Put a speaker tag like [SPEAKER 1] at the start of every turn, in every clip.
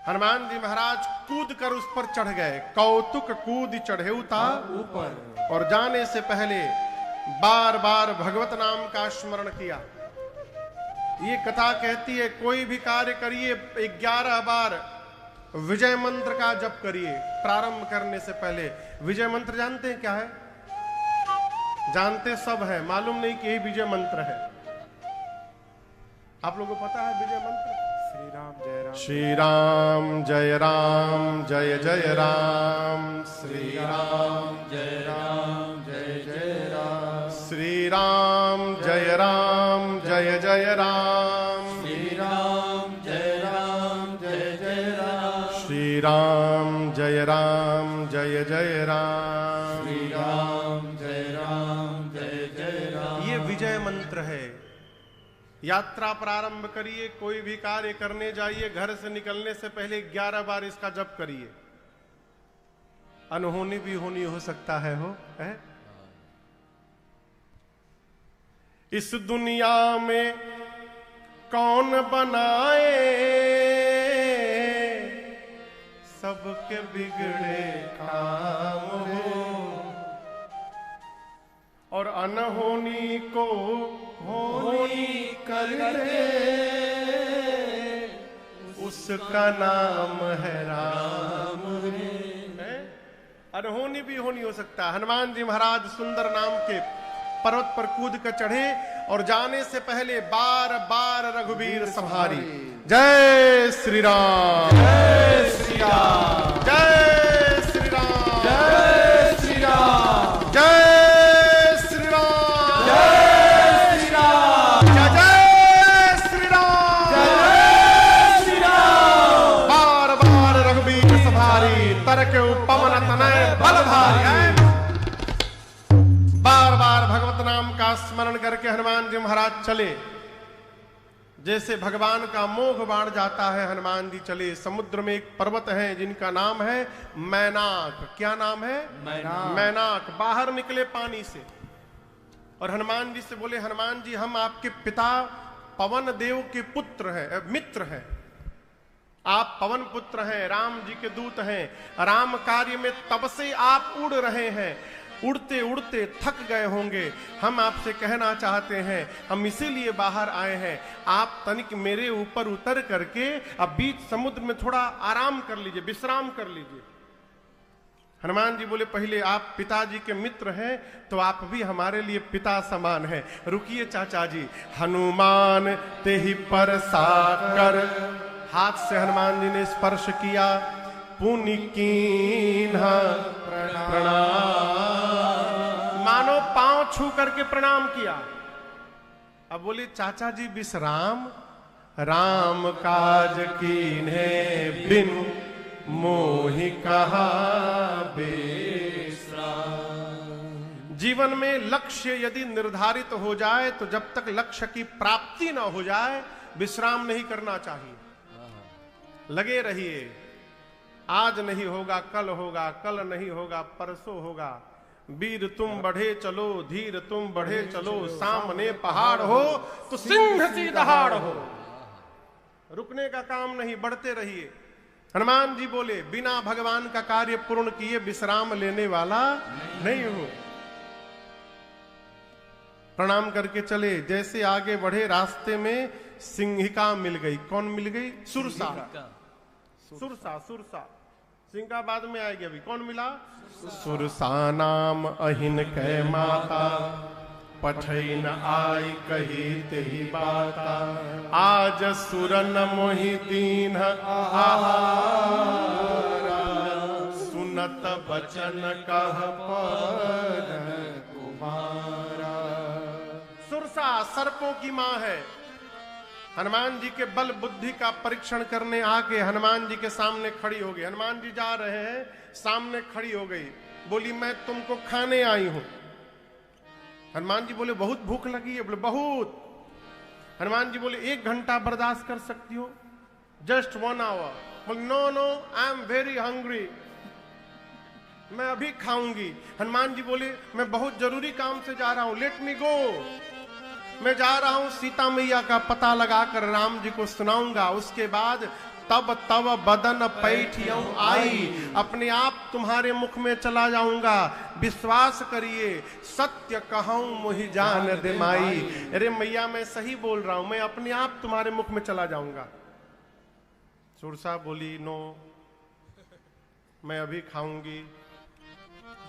[SPEAKER 1] हनुमान जी महाराज कूद कर उस पर चढ़ गए। कौतुक कूद चढ़े था ऊपर, और जाने से पहले बार बार भगवत नाम का स्मरण किया। ये कथा कहती है कोई भी कार्य करिए 11 बार विजय मंत्र का जप करिए। प्रारंभ करने से पहले विजय मंत्र जानते हैं क्या है? जानते सब है, मालूम नहीं कि यही विजय मंत्र है। आप लोगों को पता है विजय मंत्र? श्री राम जय राम, श्री राम जय राम, जय जय राम, श्री राम जय राम, जय जय राम, श्री राम जय राम, जय जय राम, श्री राम जय राम, जय जय राम, श्री राम जय राम, जय जय राम, श्री राम जय राम, जय जय राम। ये विजय मंत्र है। यात्रा प्रारंभ करिए, कोई भी कार्य करने जाइए, घर से निकलने से पहले 11 बार इसका जप करिए। अनहोनी भी होनी हो सकता है, है? इस दुनिया में कौन बनाए सबके बिगड़े काम हो, और अनहोनी को होनी कर दे उसका नाम है राम। अनहोनी भी होनी हो सकता है। हनुमान जी महाराज सुंदर नाम के पर्वत पर कूद कर चढ़े, और जाने से पहले बार बार रघुवीर संहारी। जय श्री राम, जय श्री राम, जय श्री राम, जय श्री राम, जय के पवन तनय बल भारी। बार बार भगवत नाम का स्मरण करके हनुमान जी महाराज चले। जैसे भगवान का मोह बाढ़ जाता है, हनुमान जी चले। समुद्र में एक पर्वत है जिनका नाम है मैनाक। क्या नाम है? मैनाक। बाहर निकले पानी से और हनुमान जी से बोले, हनुमान जी हम आपके पिता पवन देव के पुत्र हैं, मित्र हैं। आप पवन पुत्र हैं, राम जी के दूत हैं। राम कार्य में तब से आप उड़ रहे हैं, उड़ते उड़ते थक गए होंगे। हम आपसे कहना चाहते हैं, हम इसीलिए बाहर आए हैं, आप तनिक मेरे ऊपर उतर करके अब बीच समुद्र में थोड़ा आराम कर लीजिए, विश्राम कर लीजिए। हनुमान जी बोले, पहले आप पिताजी के मित्र हैं तो आप भी हमारे लिए पिता समान हैं। रुकिए चाचा जी। हनुमान ते ही पर साकर, हाथ से हनुमान जी ने स्पर्श किया। पुनि कीन्हा प्रणाम, मानो पांव छू करके प्रणाम किया। अब बोले, चाचा जी विश्राम, राम काज कीन्हे बिनु मोहि कहा विश्राम। जीवन में लक्ष्य यदि निर्धारित हो जाए तो जब तक लक्ष्य की प्राप्ति ना हो जाए विश्राम नहीं करना चाहिए। लगे रहिए। आज नहीं होगा कल होगा, कल नहीं होगा परसों होगा। वीर तुम बढ़े चलो, धीर तुम बढ़े चलो, सामने पहाड़ हो तो सिंह सी दहाड़ हो। रुकने का काम नहीं, बढ़ते रहिए। हनुमान जी बोले, बिना भगवान का कार्य पूर्ण किए विश्राम लेने वाला नहीं हूं। प्रणाम करके चले। जैसे आगे बढ़े रास्ते में सिंहिका मिल गई। कौन मिल गई? सुरसा। सुरसा, सुरसा। सिंह का बाद में आएगी। अभी कौन मिला? सुरसा नाम अहिन कै माता, पठैन आई कही तेही बाता। आज सुरन मोहि दीन आहारा, सुनत बचन कह पर कुमारा। सुरसा सर्पों की मां है। हनुमान जी के बल बुद्धि का परीक्षण करने आके हनुमान जी के सामने खड़ी हो गई। हनुमान जी जा रहे हैं, सामने खड़ी हो गई। बोली, मैं तुमको खाने आई हूं। हनुमान जी बोले, बहुत भूख लगी है। बोले, बहुत। हनुमान जी बोले, 1 घंटा बर्दाश्त कर सकती हो? Just 1 hour. बोले, no no, I am very hungry, मैं अभी खाऊंगी। हनुमान जी बोले, मैं बहुत जरूरी काम से जा रहा हूं, लेट मी गो। मैं जा रहा हूं, सीता मैया का पता लगाकर राम जी को सुनाऊंगा, उसके बाद तब तब बदन पैठियों आई, अपने आप तुम्हारे मुख में चला जाऊंगा, विश्वास करिए सत्य कहूं मुहि जान दे माई। अरे मैया मैं सही बोल रहा हूं, मैं अपने आप तुम्हारे मुख में चला जाऊंगा। सुरसा बोली नो, मैं अभी खाऊंगी।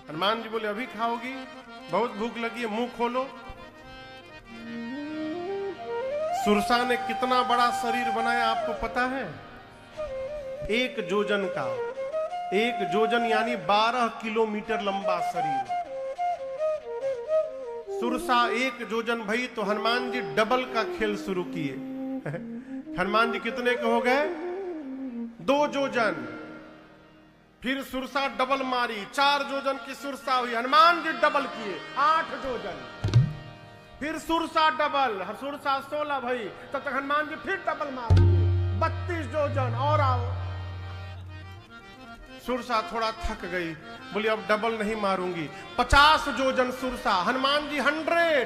[SPEAKER 1] हनुमान जी बोले अभी खाओगी, बहुत भूख लगी है, मुंह खोलो। सुरसा ने कितना बड़ा शरीर बनाया आपको पता है? 1 जोजन का, 1 जोजन यानी 12 किलोमीटर लंबा शरीर। सुरसा 1 जोजन भई तो हनुमान जी डबल का खेल शुरू किए। हनुमान जी कितने के हो गए? 2 जोजन। फिर सुरसा डबल मारी, 4 जोजन की सुरसा हुई, हनुमान जी डबल किए 8 जोजन। फिर सुरसा डबल, सुरसा 16 भई, तब तक हनुमान जी फिर डबल मार दिए 32 जोजन। और आओ। सुरसा थोड़ा थक गई, बोली अब डबल नहीं मारूंगी, 50 जोजन सुरसा, हनुमान जी 100।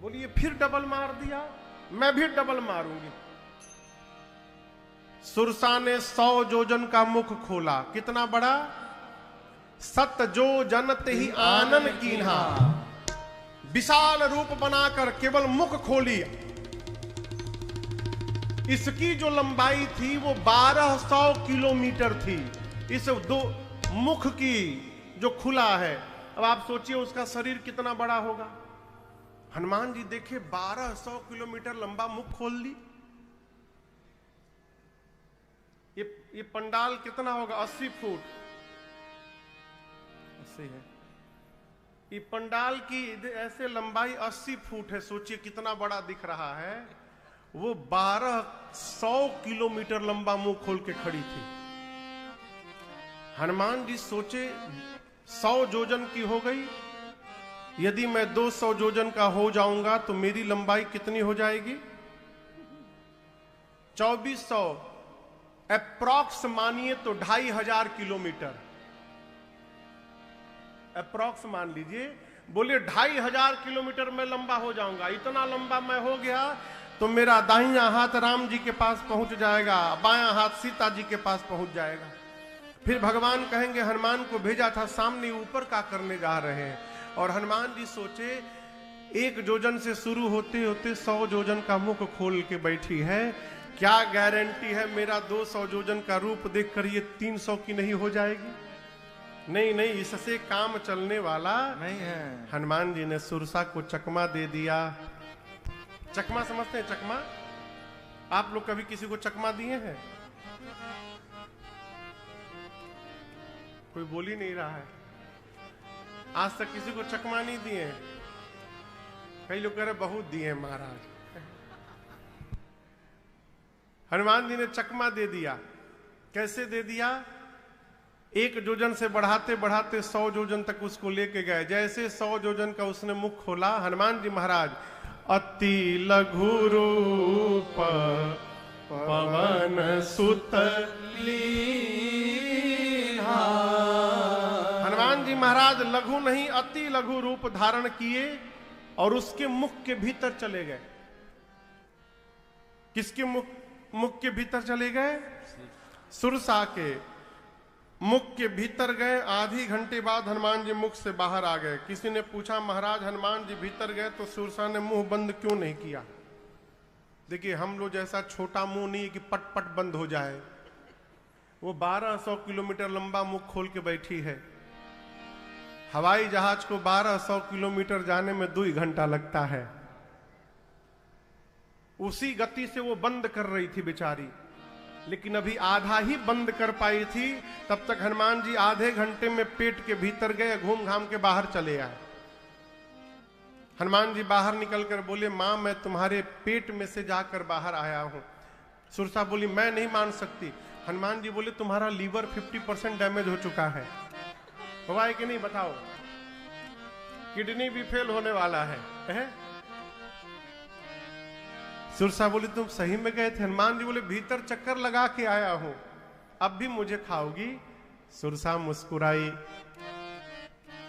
[SPEAKER 1] बोलिए फिर डबल मार दिया, मैं भी डबल मारूंगी। सुरसा ने 100 जोजन का मुख खोला, कितना बड़ा? 7 जोजन ते ही आनन कीन्हा, विशाल रूप बनाकर केवल मुख खोली। इसकी जो लंबाई थी वो 1200 किलोमीटर थी, इस दो मुख की जो खुला है। अब आप सोचिए उसका शरीर कितना बड़ा होगा। हनुमान जी देखे 1200 किलोमीटर लंबा मुख खोल ली। ये पंडाल कितना होगा? 80 फुट 80 है। ये पंडाल की ऐसे लंबाई 80 फुट है। सोचिए कितना बड़ा दिख रहा है। वो 1200 किलोमीटर लंबा मुंह खोल के खड़ी थी। हनुमान जी सोचे 100 जोजन की हो गई, यदि मैं 200 जोजन का हो जाऊंगा तो मेरी लंबाई कितनी हो जाएगी? 2400 अप्रॉक्स मानिए तो 2500 किलोमीटर अप्रॉक्स मान लीजिए। बोले 2500 किलोमीटर में लंबा हो जाऊंगा। इतना लंबा मैं हो गया तो मेरा दाहिना हाथ राम जी के पास पहुंच जाएगा, बायां हाथ सीता जी के पास पहुंच जाएगा। फिर भगवान कहेंगे हनुमान को भेजा था, सामने ऊपर का करने जा रहे हैं। और हनुमान जी सोचे 1 जोजन से शुरू होते होते 100 जोजन का मुख खोल के बैठी है। क्या गारंटी है मेरा 200 जोजन का रूप देखकर ये 300 की नहीं हो जाएगी? नहीं नहीं, इससे काम चलने वाला नहीं है। हनुमान जी ने सुरसा को चकमा दे दिया। चकमा समझते हैं? चकमा आप लोग कभी किसी को चकमा दिए हैं? कोई बोल ही नहीं रहा है। आज तक किसी को चकमा नहीं दिए हैं। कई लोग कह रहे बहुत दिए हैं महाराज। हनुमान जी ने चकमा दे दिया। कैसे दे दिया? 1 जोजन से बढ़ाते बढ़ाते 100 जोजन तक उसको लेके गए। जैसे 100 जोजन का उसने मुख खोला, हनुमान जी महाराज अति लघु रूप पवन सुत लीन्हा। हनुमान जी महाराज लघु नहीं अति लघु रूप धारण किए और उसके मुख के भीतर चले गए। किसके मुख के भीतर चले गए? सुरसा के मुख के भीतर गए। आधी घंटे बाद हनुमान जी मुख से बाहर आ गए। किसी ने पूछा महाराज हनुमान जी भीतर गए तो सुरसा ने मुंह बंद क्यों नहीं किया? देखिए हम लोग जैसा छोटा मुंह नहीं कि पट पट बंद हो जाए। वो 1200 किलोमीटर लंबा मुख खोल के बैठी है। हवाई जहाज को 1200 किलोमीटर जाने में 2 घंटा लगता है। उसी गति से वो बंद कर रही थी बेचारी, लेकिन अभी आधा ही बंद कर पाई थी। तब तक हनुमान जी आधे घंटे में पेट के भीतर गए, घूम घाम के बाहर चले आए। हनुमान जी बाहर निकलकर बोले मां मैं तुम्हारे पेट में से जाकर बाहर आया हूं। सुरसा बोली मैं नहीं मान सकती। हनुमान जी बोले तुम्हारा लीवर 50% डैमेज हो चुका है। हुआ है कि नहीं बताओ? किडनी भी फेल होने वाला है। सुरसा बोली तुम सही में गए थे? हनुमान जी बोले भीतर चक्कर लगा के आया हूं, अब भी मुझे खाओगी? सुरसा मुस्कुराई,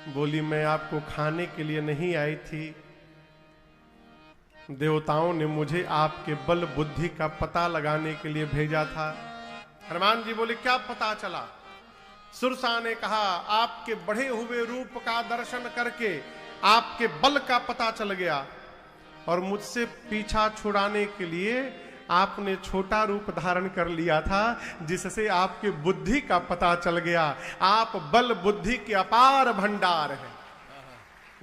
[SPEAKER 1] बोली मैं आपको खाने के लिए नहीं आई थी, देवताओं ने मुझे आपके बल बुद्धि का पता लगाने के लिए भेजा था। हनुमान जी बोले क्या पता चला? सुरसा ने कहा आपके बढ़े हुए रूप का दर्शन करके आपके बल का पता चल गया और मुझसे पीछा छुड़ाने के लिए आपने छोटा रूप धारण कर लिया था, जिससे आपके बुद्धि का पता चल गया। आप बल बुद्धि के अपार भंडार हैं।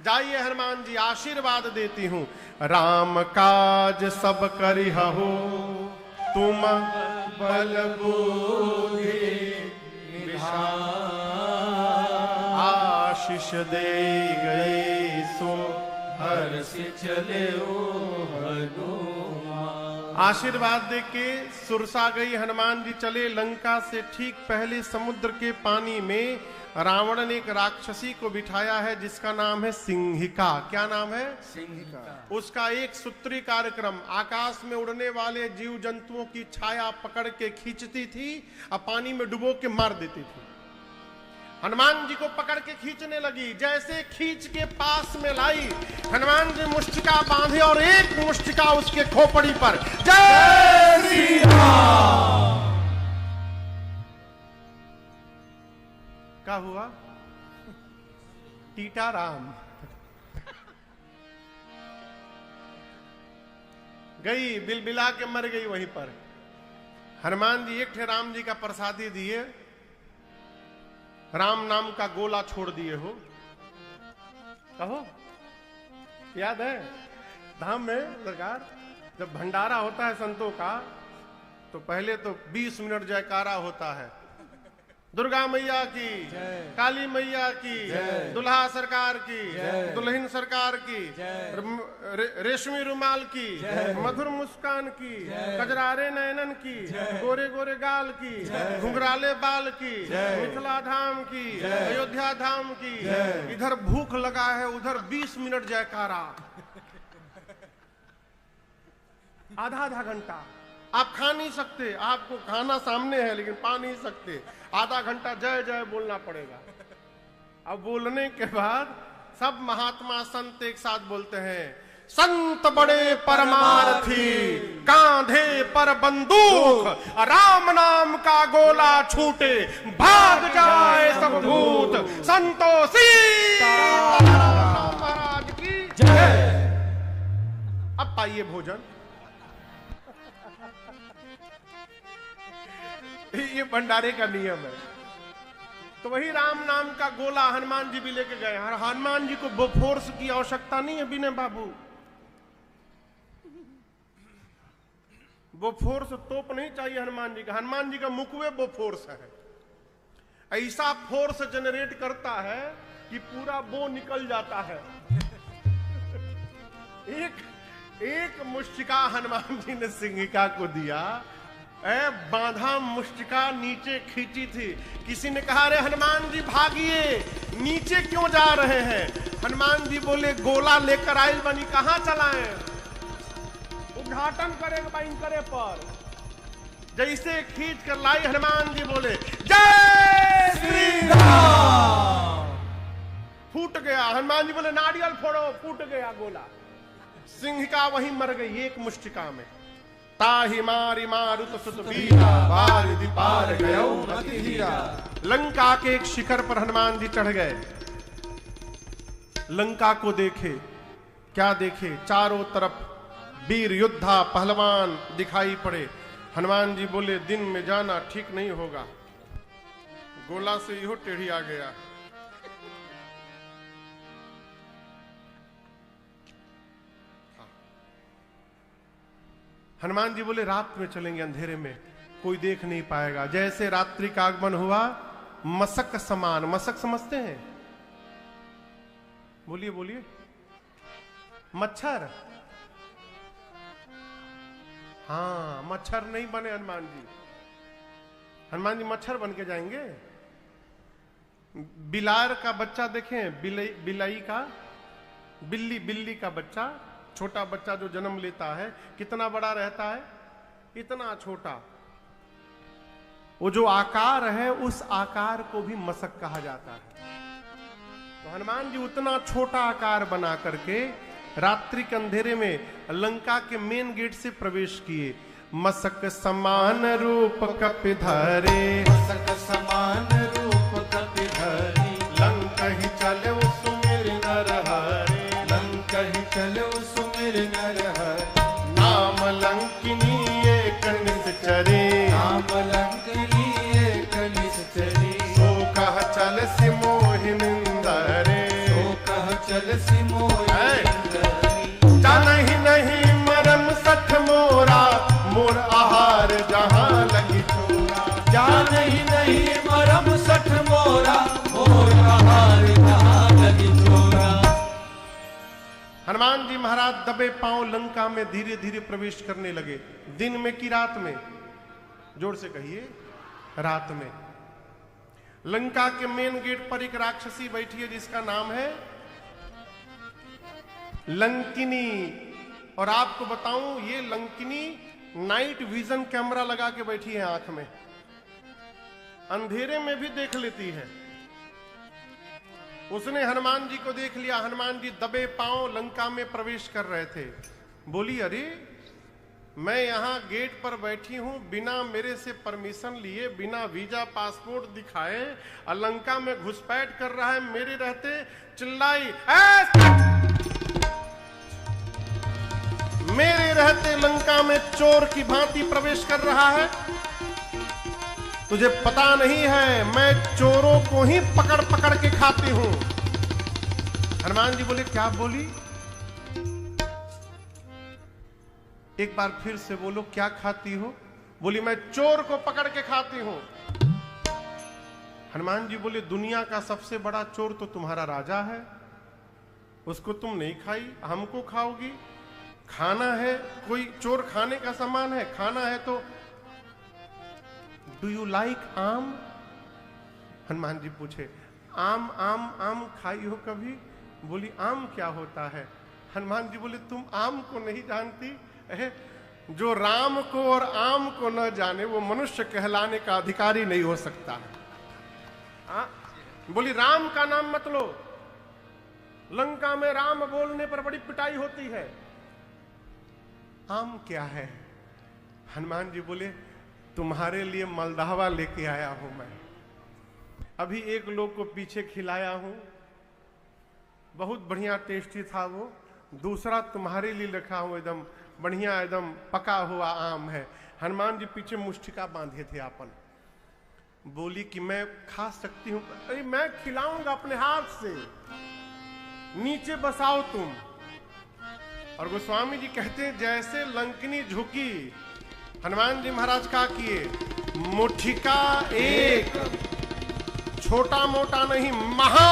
[SPEAKER 1] जाइए हनुमान जी, आशीर्वाद देती हूं। राम काज सब करिहु तुम बल बुद्धि विशाल, आशीष दे गए सो हर्ष चले आशीर्वाद दे के सुरसा गई। हनुमान जी चले लंका से ठीक पहले समुद्र के पानी में रावण ने एक राक्षसी को बिठाया है जिसका नाम है सिंहिका। क्या नाम है? सिंहिका। उसका एक सूत्री कार्यक्रम, आकाश में उड़ने वाले जीव जंतुओं की छाया पकड़ के खींचती थी और पानी में डुबो के मार देती थी। हनुमान जी को पकड़ के खींचने लगी, जैसे खींच के पास में लाई, हनुमान जी मुष्टिका बांधे और एक मुष्टिका उसके खोपड़ी पर। जय श्री राम। क्या हुआ? टीटा राम गई, बिलबिला के मर गई वहीं पर। हनुमान जी एक ठे राम जी का प्रसादी दिए, राम नाम का गोला छोड़ दिए हो। कहो याद है धाम में सरकार जब भंडारा होता है संतों का, तो पहले तो 20 मिनट जयकारा होता है, दुर्गा मैया की, काली मैया की, दुल्हा सरकार की, दुल्हन सरकार की, रेशमी रुमाल की, मधुर मुस्कान की, कजरारे नयनन की, गोरे गोरे गाल की, घुंघराले बाल की, मिथिला धाम की, अयोध्या धाम की। इधर भूख लगा है, उधर 20 मिनट जयकारा, आधा आधा घंटा। आप खा नहीं सकते, आपको खाना सामने है लेकिन पा नहीं सकते, आधा घंटा जय जय बोलना पड़ेगा। अब बोलने के बाद सब महात्मा संत एक साथ बोलते हैं, संत बड़े परमार्थी, कांधे पर बंदूक, राम नाम का गोला छूटे, भाग जाए सब भूत, संतोषी महाराज की जय। अब पाइए भोजन। ये भंडारे का नियम है। तो वही राम नाम का गोला हनुमान जी भी लेके गए। हनुमान जी को बोफोर्स की आवश्यकता नहीं है विनय बाबू, बोफोर्स तोप नहीं चाहिए हनुमान जी का। हनुमान जी का मुकवे बोफोर्स है, ऐसा फोर्स जनरेट करता है कि पूरा बो निकल जाता है। एक मुष्टिका हनुमान जी ने सिंहिका को दिया, बांधा मुष्टिका नीचे खींची थी। किसी ने कहा, अरे हनुमान जी भागिए, नीचे क्यों जा रहे हैं? हनुमान जी बोले, गोला लेकर आयल बनी, कहां चलाएं? उद्घाटन करेगा करे पर। जैसे खींच कर लाई, हनुमान जी बोले, जय श्री राम। फूट गया। हनुमान जी बोले, नारियल फोड़ो, फूट गया गोला। सिंहिका वहीं मर गई एक मुष्टिका में। ताहि मारी मारुत सुत वीरा, बारिधि पार गयो अति धीरा। लंका के एक शिखर पर हनुमान जी चढ़ गए, लंका को देखे। क्या देखे? चारों तरफ वीर योद्धा पहलवान दिखाई पड़े। हनुमान जी बोले, दिन में जाना ठीक नहीं होगा, गोला से इहो टेढ़ी आ गया। हनुमान जी बोले, रात में चलेंगे, अंधेरे में कोई देख नहीं पाएगा। जैसे रात्रि का आगमन हुआ, मशक समान, मशक समझते हैं? बोलिए बोलिए। मच्छर। हाँ, मच्छर नहीं बने हनुमान जी। हनुमान जी मच्छर बन के जाएंगे। बिलार का बच्चा देखें, बिलाई का, बिल्ली का बच्चा, छोटा बच्चा जो जन्म लेता है, कितना बड़ा रहता है? इतना छोटा। वो जो आकार है, उस आकार को भी मशक कहा जाता है। तो हनुमान जी उतना छोटा आकार बना करके रात्रि के अंधेरे में लंका के मेन गेट से प्रवेश किए। मसक समान रूप कपिधरे,
[SPEAKER 2] मसक समान रूप कपिधरे,
[SPEAKER 1] लंका ही चले सुमिर नर हरे,
[SPEAKER 2] लंका ही चले सुमिर नर हरे।
[SPEAKER 1] नाम लंकिनी एक निश्चरे,
[SPEAKER 2] नाम लंकिनी एक निश्चरी,
[SPEAKER 1] सो कह चल सि मोहिनिंदरे,
[SPEAKER 2] सो कह चल सि मोहिनिंदरी।
[SPEAKER 1] जानहि नहीं मरम सठ मोरा, मोर आहार जहां लगी चोरा।
[SPEAKER 2] जानहि नहीं मरम सठ मोरा, मोर आहार जहां लगी चोरा।
[SPEAKER 1] हनुमान जी महाराज दबे पांव लंका में धीरे धीरे प्रवेश करने लगे। दिन में कि रात में? जोर से कहिए, रात में। लंका के मेन गेट पर एक राक्षसी बैठी है जिसका नाम है लंकिनी। और आपको बताऊं, ये लंकिनी नाइट विजन कैमरा लगा के बैठी है आंख में, अंधेरे में भी देख लेती है। उसने हनुमान जी को देख लिया। हनुमान जी दबे पांव लंका में प्रवेश कर रहे थे। बोली, अरे मैं यहां गेट पर बैठी हूं, बिना मेरे से परमिशन लिए, बिना वीजा पासपोर्ट दिखाए लंका में घुसपैठ कर रहा है। मेरे रहते चिल्लाई, मेरे रहते लंका में चोर की भांति प्रवेश कर रहा है। तुझे पता नहीं है, मैं चोरों को ही पकड़ पकड़ के खाती हूं। हनुमान जी बोले, क्या बोली? एक बार फिर से बोलो, क्या खाती हो? बोली, मैं चोर को पकड़ के खाती हूं। हनुमान जी बोले, दुनिया का सबसे बड़ा चोर तो तुम्हारा राजा है, उसको तुम नहीं खाई, हमको खाओगी? खाना है, कोई चोर खाने का सामान है? खाना है तो डू यू लाइक आम? हनुमान जी पूछे, आम आम आम खाई हो कभी? बोली, आम क्या होता है? हनुमान जी बोले, तुम आम को नहीं जानती? जो राम को और आम को न जाने वो मनुष्य कहलाने का अधिकारी नहीं हो सकता है। बोली, राम का नाम मत लो, लंका में राम बोलने पर बड़ी पिटाई होती है। आम क्या है? हनुमान जी बोले, तुम्हारे लिए मलदावा लेके आया हूं मैं, अभी एक लोग को पीछे खिलाया हूं, बहुत बढ़िया टेस्टी था वो। दूसरा तुम्हारे लिए रखा हूं, एकदम बढ़िया, एकदम पका हुआ आम है। हनुमान जी पीछे मुष्टिका बांधे थे आपन। बोली कि मैं खा सकती हूं? अरे मैं खिलाऊंगा अपने हाथ से, नीचे बसाओ तुम। और गोस्वामी जी कहते हैं, जैसे लंकिनी झुकी, हनुमान जी महाराज क्या किए? मुठिका एक, छोटा मोटा नहीं, महा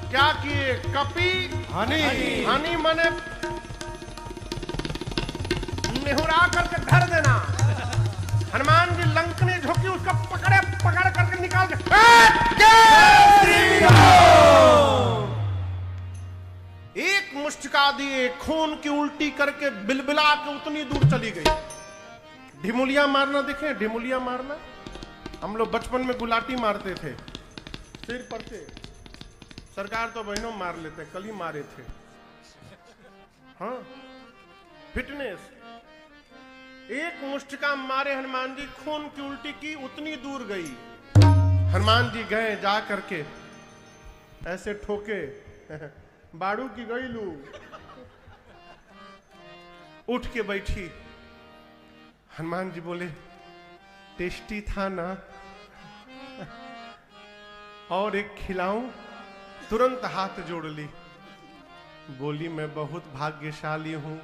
[SPEAKER 1] क्या किए? कपि हनी। हनी मने नेहुरा करके धर देना। हनुमान जी लंकनी झुकी, उसका पकड़ करके निकाल के एक मुष्टिका दिए, खून की उल्टी करके बिलबिला के उतनी दूर चली गई। ढिमुलिया मारना देखे? ढिमुलिया मारना हम लोग बचपन में गुलाटी मारते थे सिर पर से। सरकार तो बहनों मार लेते, कल ही मारे थे। हाँ, फिटनेस। एक मुष्टिका मारे हनुमान जी, खून की उल्टी की, उतनी दूर गई। हनुमान जी गए, जा करके ऐसे ठोके, बाड़ू की गई लू, उठ के बैठी। हनुमान जी बोले, टेस्टी था ना, और एक खिलाऊं? तुरंत हाथ जोड़ ली। बोली, मैं बहुत भाग्यशाली हूं।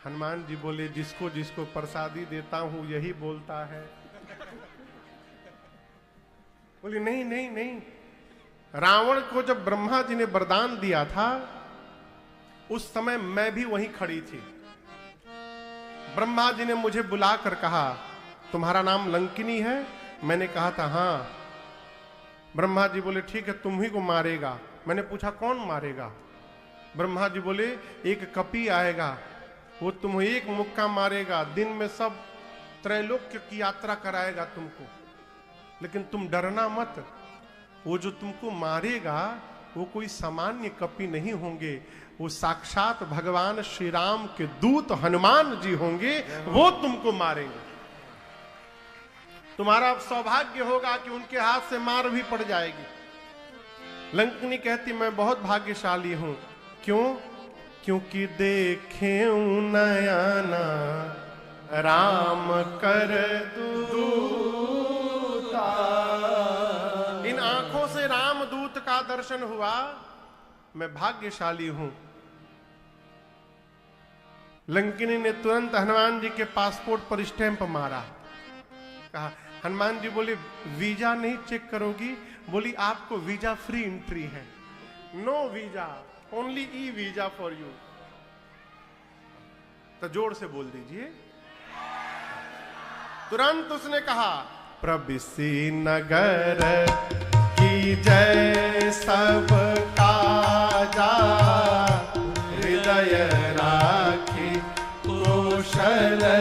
[SPEAKER 1] हनुमान जी बोले, जिसको जिसको प्रसादी देता हूं यही बोलता है। बोली, नहीं नहीं नहीं, रावण को जब ब्रह्मा जी ने वरदान दिया था उस समय मैं भी वहीं खड़ी थी। ब्रह्मा जी ने मुझे बुलाकर कहा, तुम्हारा नाम लंकिनी है? मैंने कहा था हाँ। ब्रह्मा जी बोले, ठीक है, तुम ही को मारेगा। मैंने पूछा, कौन मारेगा? ब्रह्मा जी बोले, एक कपि आएगा, वो तुम्हें एक मुक्का मारेगा, दिन में सब त्रैलोक्य की यात्रा कराएगा तुमको, लेकिन तुम डरना मत। वो जो तुमको मारेगा वो कोई सामान्य कपि नहीं होंगे, वो साक्षात भगवान श्री राम के दूत हनुमान जी होंगे, वो तुमको मारेंगे। तुम्हारा सौभाग्य होगा कि उनके हाथ से मार भी पड़ जाएगी। लंकिनी कहती मैं बहुत भाग्यशाली हूं। क्यों? क्योंकि देखे नयना राम कर दूता। इन आंखों से रामदूत का दर्शन हुआ, मैं भाग्यशाली हूं। लंकिनी ने तुरंत हनुमान जी के पासपोर्ट पर स्टैंप मारा। कहा, हनुमान जी बोले वीजा नहीं चेक करोगी? बोली आपको वीजा फ्री एंट्री है, no visa, only e visa for you. तो जोर से बोल दीजिए। तुरंत उसने कहा, प्रविसी नगर की जय सब काजा, हृदय राखी कौशलपुर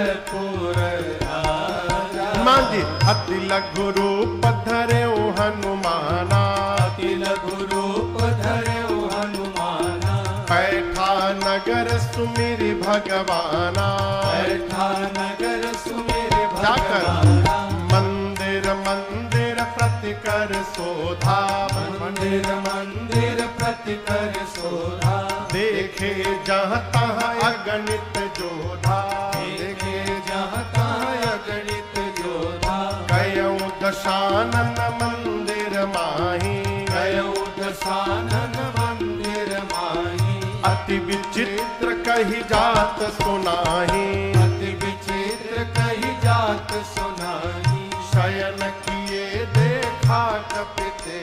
[SPEAKER 1] राजा। हनुमान जी अति लघु रूप धर्यो हनुमाना,
[SPEAKER 2] अति लघु रूप धर्यो हनुमाना।
[SPEAKER 1] बैठा नगर सुमिरि भगवाना,
[SPEAKER 2] बैठा नगर सुमिरि
[SPEAKER 1] जाकर
[SPEAKER 2] भगवाना।
[SPEAKER 1] मंदिर मंदिर प्रतिकर शोधा,
[SPEAKER 2] मंदिर मंदिर प्रतिकर शोधा।
[SPEAKER 1] देखे जहाँ तहाँ अगणित जोधा,
[SPEAKER 2] देखे जहाँ तहाँ अगणित योधा।
[SPEAKER 1] गयौ दशानन मंदिर माही,
[SPEAKER 2] गयौ दशानन मंदिर माही।
[SPEAKER 1] अति विचित्र कही जात सुनाही,
[SPEAKER 2] अति विचित्र कही जात सुनाही।
[SPEAKER 1] शयन किए देखा कपिते,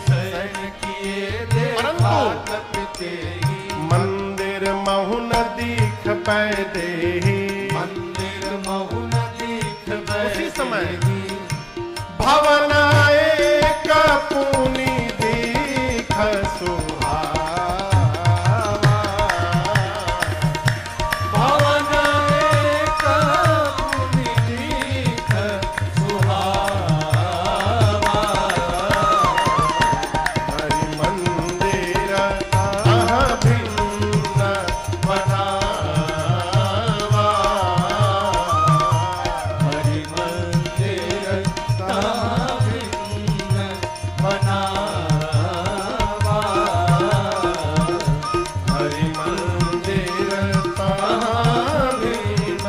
[SPEAKER 2] शयन किए देखा कपिते।
[SPEAKER 1] मंदिर महु न दीख बैदेही।
[SPEAKER 2] मंदिर महु न दीख
[SPEAKER 1] उसी समय
[SPEAKER 2] बैदेही।
[SPEAKER 1] भवन एक पुनि दीख सुहावा।
[SPEAKER 2] भवन एक पुनि दीख सुहावा।
[SPEAKER 1] हरि मंदिर तहाँ भिन्न बनावा।
[SPEAKER 2] हरि मंदिर तहाँ भिन्न बनावा।
[SPEAKER 1] हरि मंदिर तहाँ भिन्न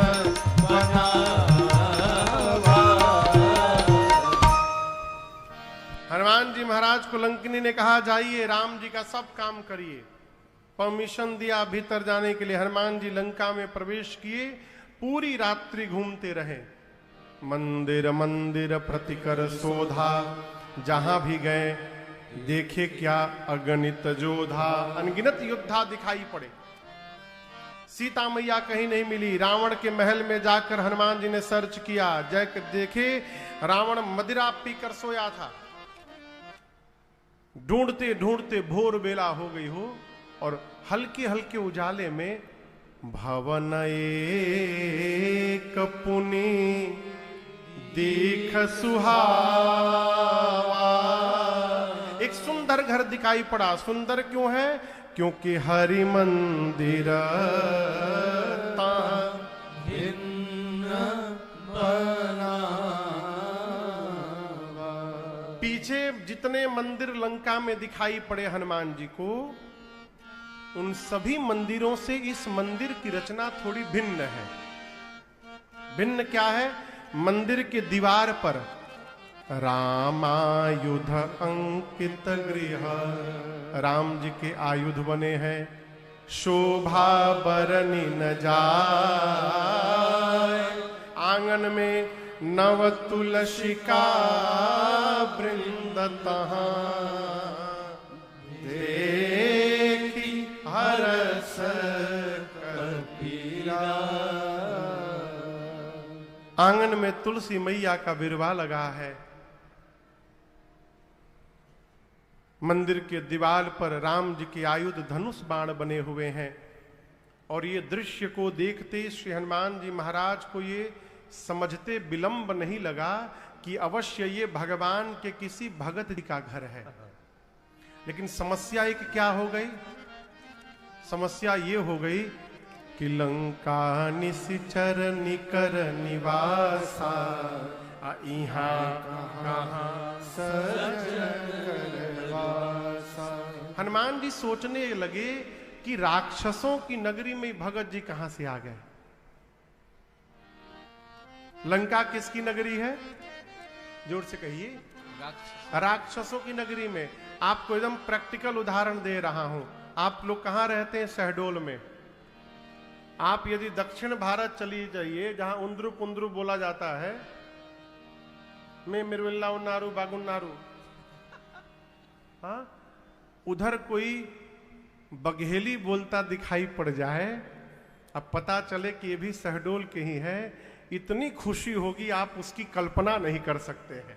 [SPEAKER 1] हनुमान जी महाराज को लंकिनी ने कहा जाइए राम जी का सब काम करिए। परमिशन दिया भीतर जाने के लिए। हनुमान जी लंका में प्रवेश किए, पूरी रात्रि घूमते रहे। मंदिर मंदिर प्रतिकर शोधा, जहां भी गए देखे क्या अगणित जोधा, अनगिनत योद्धा दिखाई पड़े। सीता मैया कहीं नहीं मिली। रावण के महल में जाकर हनुमान जी ने सर्च किया, देखे रावण मदिरा पीकर सोया था। ढूंढते ढूंढते भोर बेला हो गई हो, और हल्के हल्के उजाले में भवन एक पुनि दीख सुहावा। एक सुंदर घर दिखाई पड़ा। सुंदर क्यों है? क्योंकि हरि मंदिर
[SPEAKER 2] भिन्न बनावा।
[SPEAKER 1] पीछे जितने मंदिर लंका में दिखाई पड़े हनुमान जी को, उन सभी मंदिरों से इस मंदिर की रचना थोड़ी भिन्न है। भिन्न क्या है? मंदिर के दीवार पर रामायुध अंकित गृह, राम जी के आयुध बने हैं। शोभा बरनी न जाए, आंगन में नव तुलसी का वृंद तहाँ देखी हरस कबीरा। आंगन में तुलसी मैया का बिरवा लगा है। मंदिर के दीवार पर राम जी के आयुध धनुष बाण बने हुए हैं। और ये दृश्य को देखते श्री हनुमान जी महाराज को ये समझते विलंब नहीं लगा कि अवश्य ये भगवान के किसी भगत का घर है। लेकिन समस्या एक क्या हो गई? समस्या ये हो गई कि लंका निश्चर निकर निवासा, इहाँ कहाँ सजन करवासा। हनुमान जी सोचने लगे कि राक्षसों की नगरी में भगत जी कहां से आ गए। लंका किसकी नगरी है? जोर से कहिए। राक्षसों की नगरी में। आपको एकदम प्रैक्टिकल उदाहरण दे रहा हूं। आप लोग कहां रहते हैं? शहडोल में। आप यदि दक्षिण भारत चली जाइए, जहां उंद्रु पुंद्रु बोला जाता है, मैं मिरविल्ला उन्नारू बागुन्नारू, हाँ, उधर कोई बघेली बोलता दिखाई पड़ जाए, अब पता चले कि ये भी शहडोल के ही है, इतनी खुशी होगी आप उसकी कल्पना नहीं कर सकते हैं।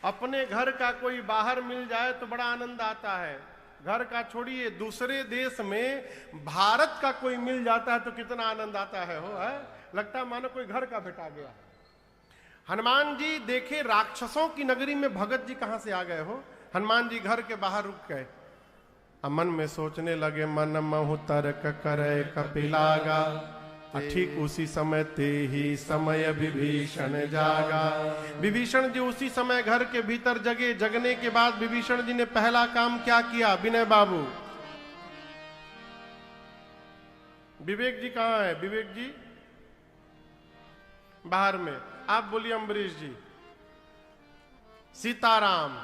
[SPEAKER 1] अपने घर का कोई बाहर मिल जाए तो बड़ा आनंद आता है। घर का छोड़िए, दूसरे देश में भारत का कोई मिल जाता है तो कितना आनंद आता है। हो है, लगता है मानो कोई घर का भेटा गया। हनुमान जी देखे राक्षसों की नगरी में भगत जी कहां से आ गए हो। हनुमान जी घर के बाहर रुक गए, मन में सोचने लगे, मन महु तर्क करे कपिलागा, ठीक उसी समय ते ही समय विभीषण जागा। विभीषण जी उसी समय घर के भीतर जगे। जगने के बाद विभीषण जी ने पहला काम क्या किया? विनय बाबू, विवेक जी कहां है? विवेक जी बाहर में। आप बोलिए अम्बरीश जी। सीताराम,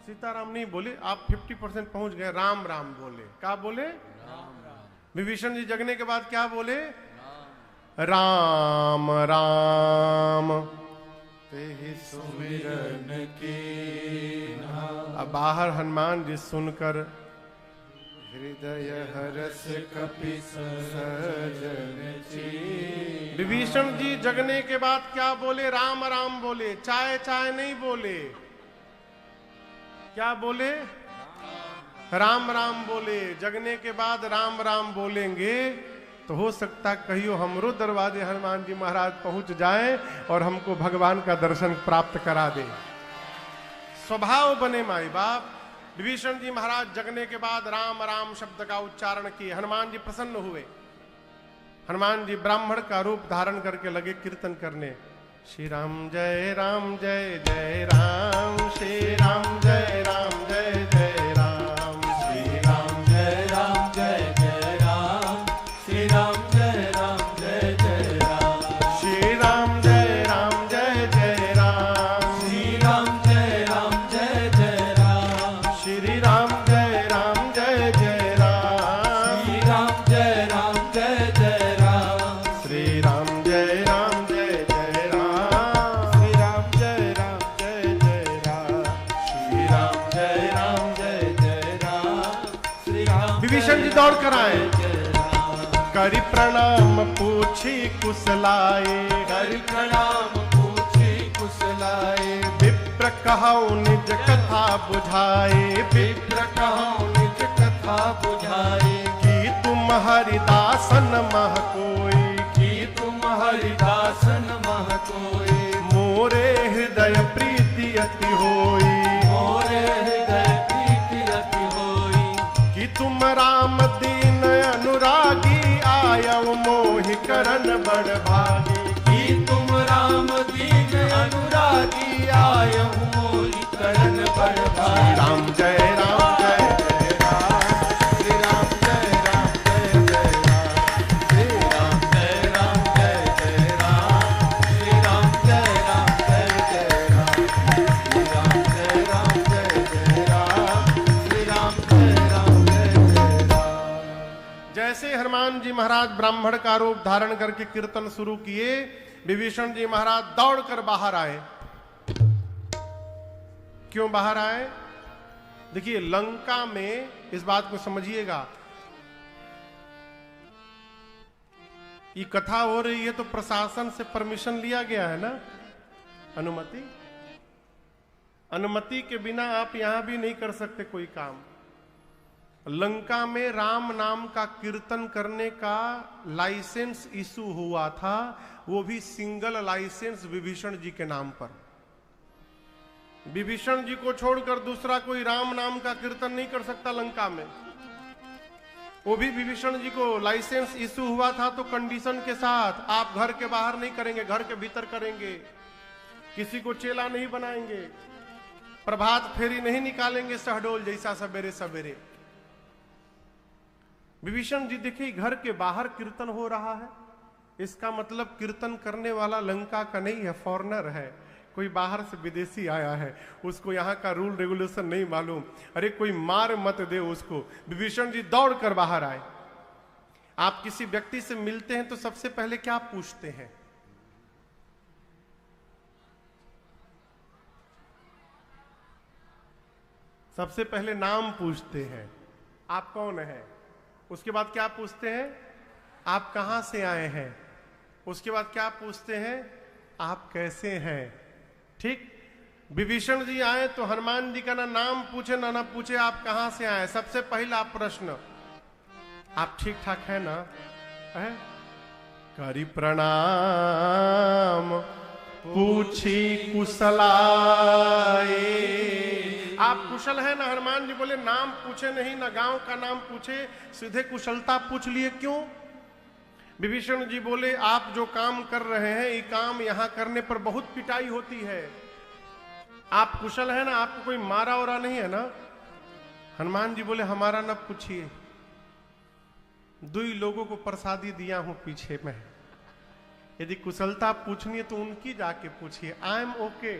[SPEAKER 1] सीताराम नहीं बोले, आप 50% पहुंच गए। राम राम बोले। क्या बोले? राम राम। विभीषण जी जगने के बाद क्या बोले? राम राम तेहि सुमिरन की। अब बाहर हनुमान जी सुनकर हृदय हरस कपि सजन ची। विभीषण जी जगने के बाद क्या बोले? राम राम बोले। चाय चाय नहीं बोले। क्या बोले? राम राम बोले। जगने के बाद राम राम बोलेंगे तो हो सकता कहियो हमरो दरवाजे हनुमान जी महाराज पहुंच जाएं और हमको भगवान का दर्शन प्राप्त करा दे। स्वभाव बने माई बाप। विभीषण जी महाराज जगने के बाद राम राम शब्द का उच्चारण किए। हनुमान जी प्रसन्न हुए। हनुमान जी ब्राह्मण का रूप धारण करके लगे कीर्तन करने। श्री राम जय राम जय जय राम, श्री राम जय राम जय जय राम, श्री राम जय राम जय जय राम, श्री राम जय राम जय जय राम, श्री राम जय राम जय जय राम, श्री राम जय राम जय जय राम, श्री राम जय राम जय जय राम, श्री राम जय राम जय जय राम, श्री राम जय राम जय जय राम, श्री राम जय राम जय जय राम, श्री राम जय राम जय जय राम, श्री राम। विभीषण जी दौड़ कर आए। करि प्रणाम पूछी कुशलाए,
[SPEAKER 2] करि प्रणाम पूछी कुशलाए,
[SPEAKER 1] विप्र कहौ निज कथा बुझाए,
[SPEAKER 2] विप्र कहौ निज कथा बुझाए,
[SPEAKER 1] कि तुम हरिदासन मह कोई,
[SPEAKER 2] कि तुम हरिदासन मह कोई,
[SPEAKER 1] मोरे हृदय प्रीति अति होई,
[SPEAKER 2] मोरे हृदय प्रीति अति होई,
[SPEAKER 1] कि तुम राम दीन अनुरागी, आयव मोहि करन बड़ भागी,
[SPEAKER 2] कि तुम राम दीन अनुरागी, आयहु मोहि करन बड़ भागी।
[SPEAKER 1] राम जय राम जय जय राम, श्री राम जय राम जय जय राम,
[SPEAKER 2] श्री राम जय राम जय जय राम, श्री राम जय राम जय जय राम,
[SPEAKER 1] श्री राम जय राम जय जय राम,
[SPEAKER 2] श्री राम जय राम जय जय राम।
[SPEAKER 1] जैसे हनुमान जी महाराज ब्राह्मण का रूप धारण करके कीर्तन शुरू किए, विभीषण जी महाराज दौड़कर बाहर आए। क्यों बाहर आए? देखिए, लंका में इस बात को समझिएगा, ये कथा हो रही है तो प्रशासन से परमिशन लिया गया है ना, अनुमति। अनुमति के बिना आप यहां भी नहीं कर सकते कोई काम। लंका में राम नाम का कीर्तन करने का लाइसेंस इशू हुआ था, वो भी सिंगल लाइसेंस विभीषण जी के नाम पर। विभीषण जी को छोड़कर दूसरा कोई राम नाम का कीर्तन नहीं कर सकता लंका में। वो भी विभीषण जी को लाइसेंस इशू हुआ था तो कंडीशन के साथ, आप घर के बाहर नहीं करेंगे, घर के भीतर करेंगे, किसी को चेला नहीं बनाएंगे, प्रभात फेरी नहीं निकालेंगे शहडोल जैसा सवेरे सवेरे। विभीषण जी देखिए घर के बाहर कीर्तन हो रहा है, इसका मतलब कीर्तन करने वाला लंका का नहीं है, फॉरेनर है, कोई बाहर से विदेशी आया है, उसको यहाँ का रूल रेगुलेशन नहीं मालूम। अरे कोई मार मत दे उसको। विभीषण जी दौड़ कर बाहर आए। आप किसी व्यक्ति से मिलते हैं तो सबसे पहले क्या पूछते हैं? सबसे पहले नाम पूछते हैं, आप कौन है। उसके बाद क्या पूछते हैं? आप कहां से आए हैं। उसके बाद क्या पूछते हैं? आप कैसे हैं। ठीक, विभीषण जी आए तो हनुमान जी का ना नाम पूछे ना पूछे आप कहां से आए। सबसे पहला प्रश्न, आप ठीक ठाक है ना। है? करी प्रणाम पूछी कुशलाए। आप कुशल है ना। हनुमान जी बोले नाम पूछे नहीं, ना गांव का नाम पूछे, सीधे कुशलता पूछ लिए, क्यों? विभीषण जी बोले आप जो काम कर रहे हैं ये काम यहां करने पर बहुत पिटाई होती है, आप कुशल है ना, आपको कोई मारा ओरा नहीं है ना। हनुमान जी बोले हमारा न पूछिए, 2 लोगों को प्रसादी दिया हूं पीछे में, यदि कुशलता पूछनी है तो उनकी जाके पूछिए, I am okay.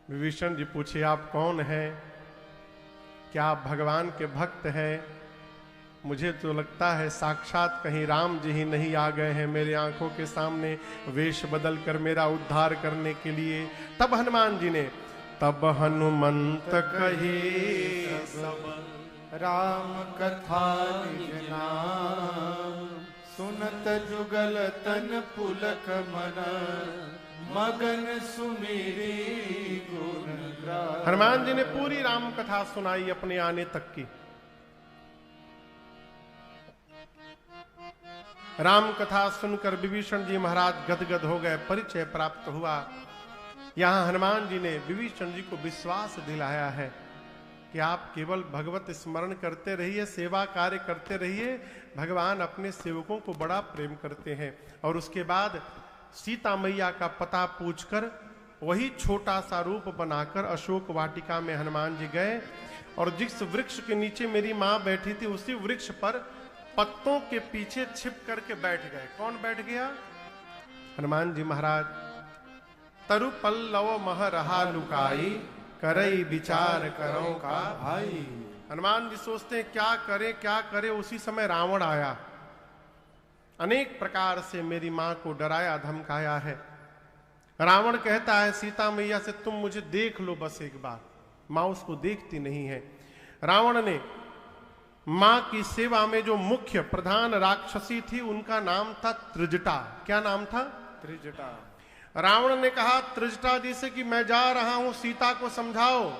[SPEAKER 1] Vibhishan ji पूछे आप कौन है, क्या आप भगवान के भक्त हैं? मुझे तो लगता है साक्षात कहीं राम जी ही नहीं आ गए हैं मेरे आंखों के सामने वेश बदल कर मेरा उद्धार करने के लिए। तब हनुमान जी ने, तब हनुमंत कहे सब
[SPEAKER 2] राम कथा निज नाम, सुनत जुगल तन पुलक मन, मगन सुमेरी गुण ग्राम।
[SPEAKER 1] हनुमान जी ने पूरी राम कथा सुनाई अपने आने तक की। राम कथा सुनकर विभीषण जी महाराज गदगद हो गए, परिचय प्राप्त हुआ। यहां हनुमान जी ने विभीषण जी को विश्वास दिलाया है कि आप केवल भगवत स्मरण करते रहिए, सेवा कार्य करते रहिए, भगवान अपने सेवकों को बड़ा प्रेम करते हैं। और उसके बाद सीता मैया का पता पूछकर वही छोटा सा रूप बनाकर अशोक वाटिका में हनुमान जी गए और जिस वृक्ष के नीचे मेरी मां बैठी थी उसी वृक्ष पर पत्तों के पीछे छिप करके बैठ गए। कौन बैठ गया? हनुमान जी महाराज। तरु पल्लव मह रहा लुकाई, करई विचार करो का भाई। हनुमान जी सोचते हैं क्या करे। उसी समय रावण आया, अनेक प्रकार से मेरी मां को डराया धमकाया है। रावण कहता है सीता मैया से तुम मुझे देख लो बस एक बार। मां उसको देखती नहीं है। रावण ने मां की सेवा में जो मुख्य प्रधान राक्षसी थी उनका नाम था त्रिजटा। क्या नाम था? त्रिजटा। रावण ने कहा त्रिजटा जी से कि मैं जा रहा हूं, सीता को समझाओ,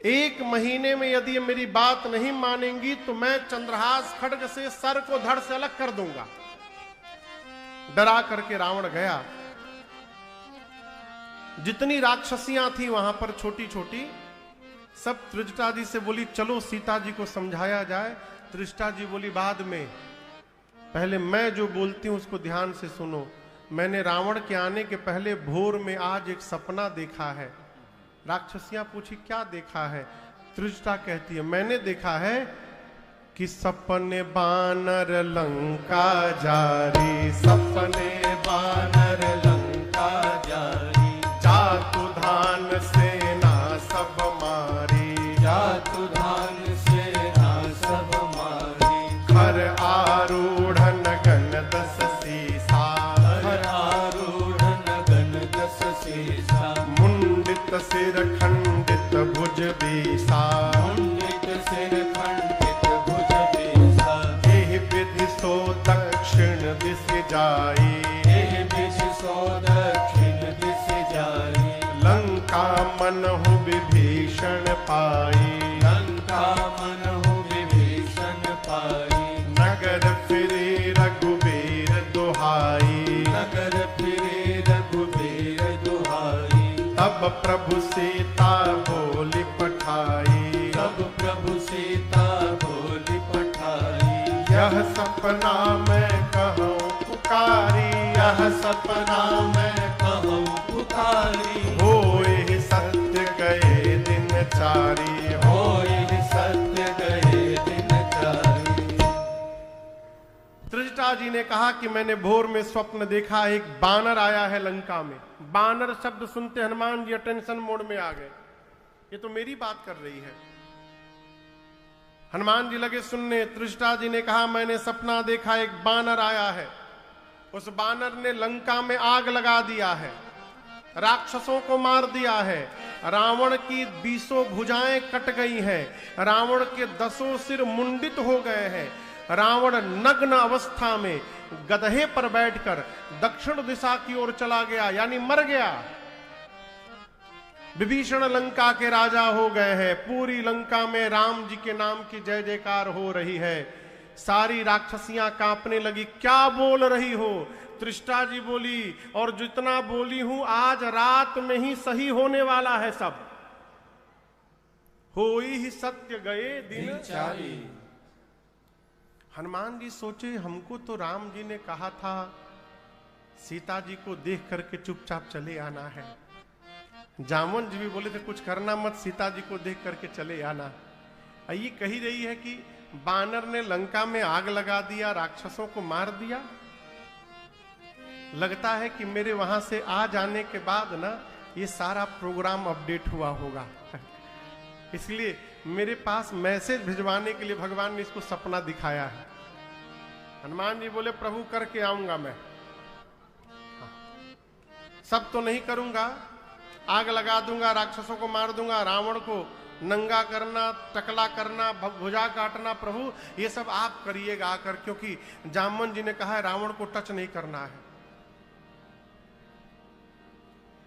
[SPEAKER 1] 1 महीने में यदि ये मेरी बात नहीं मानेंगी तो मैं चंद्रहास खड्ग से सर को धड़ से अलग कर दूंगा। डरा करके रावण गया। जितनी राक्षसियां थी वहां पर छोटी छोटी, सब त्रिजटा जी से बोली चलो सीता जी को समझाया जाए। त्रिजटा जी बोली बाद में, पहले मैं जो बोलती हूं उसको ध्यान से सुनो। मैंने रावण के आने के पहले भोर में आज एक सपना देखा है। राक्षसियां पूछी क्या देखा है? त्रिजटा कहती है मैंने देखा है कि सपने बानर लंका जारी, सपने बानर लंका जारी, जातु धान सेना सब मारी,
[SPEAKER 2] जातु धान सेना सब मारी,
[SPEAKER 1] खर आरूढ़ नगन 10 सीसा,
[SPEAKER 2] हर आरूढ़ नगन 10 सीसा,
[SPEAKER 1] मुंडित सिर खंडित भुज बीसा,
[SPEAKER 2] मुंडित सिर खंडित भुज बीसा,
[SPEAKER 1] एहि विधि सो दक्षिण दिश जाई,
[SPEAKER 2] एहि विधि सो दक्षिण दिश जाई,
[SPEAKER 1] लंका मनहु विभीषण पाई,
[SPEAKER 2] दुहाई,
[SPEAKER 1] नगर फिरे रघुबीर दुहाई,
[SPEAKER 2] नगर फिरे रघुबीर दुहाई।
[SPEAKER 1] तब प्रभु सीता बोली पठाई,
[SPEAKER 2] तब प्रभु सीता बोली पठाई,
[SPEAKER 1] यह सपना मैं कहूँ पुकारी, यह सपना मैं
[SPEAKER 2] कहूँ पुकारी।
[SPEAKER 1] होए सत्य गए दिन चारी,
[SPEAKER 2] होए सत्य गए दिन चारी।
[SPEAKER 1] त्रिजटा जी ने कहा कि मैंने भोर में स्वप्न देखा, एक बानर आया है लंका में। बानर शब्द सुनते हनुमान जी अटेंशन मोड में आ गए, ये तो मेरी बात कर रही है। हनुमान जी लगे सुनने। त्रिजटा जी ने कहा मैंने सपना देखा, एक बानर आया है, उस बानर ने लंका में आग लगा दिया है, राक्षसों को मार दिया है, रावण की 20 भुजाएं कट गई हैं, रावण के 10 सिर मुंडित हो गए हैं, रावण नग्न अवस्था में गधे पर बैठकर दक्षिण दिशा की ओर चला गया, यानी मर गया। विभीषण लंका के राजा हो गए हैं, पूरी लंका में राम जी के नाम की जय जयकार हो रही है। सारी राक्षसियां कांपने लगी, क्या बोल रही हो? त्रिष्टा जी बोली, और जितना बोली हूं आज रात में ही सही होने वाला है सब। होई ही सत्य गए दिन
[SPEAKER 2] चारी।
[SPEAKER 1] हनुमान जी सोचे हमको तो राम जी ने कहा था सीता जी को देख करके चुपचाप चले आना है। जामुन जी भी बोले थे कुछ करना मत, सीता जी को देख करके चले आना। ये कही रही है कि बानर ने लंका में आग लगा दिया, राक्षसों को मार दिया। लगता है कि मेरे वहां से आ जाने के बाद ना ये सारा प्रोग्राम अपडेट हुआ होगा, इसलिए मेरे पास मैसेज भिजवाने के लिए भगवान ने इसको सपना दिखाया है। हनुमान जी बोले प्रभु करके आऊंगा मैं, सब तो नहीं करूंगा, आग लगा दूंगा, राक्षसों को मार दूंगा, रावण को नंगा करना, टकला करना, भुजा काटना, प्रभु ये सब आप करिएगा आकर, क्योंकि जामवन जी ने कहा है रावण को टच नहीं करना है।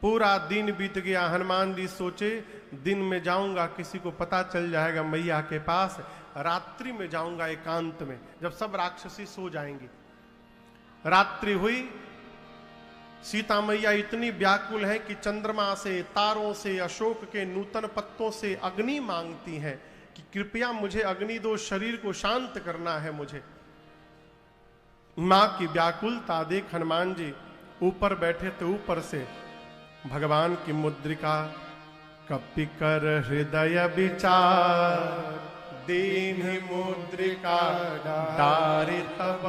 [SPEAKER 1] पूरा दिन बीत गया। हनुमान जी सोचे दिन में जाऊंगा किसी को पता चल जाएगा मैया के पास, रात्रि में जाऊंगा एकांत में जब सब राक्षसी सो जाएंगी। रात्रि हुई, सीता मैया इतनी व्याकुल है कि चंद्रमा से, तारों से, अशोक के नूतन पत्तों से अग्नि मांगती हैं कि कृपया मुझे अग्नि दो, शरीर को शांत करना है मुझे। मां की व्याकुलता देख हनुमान जी ऊपर बैठे थे, ऊपर से भगवान की मुद्रिका, कपि कर हृदय विचार, दीन मुद्रिका डारि तब,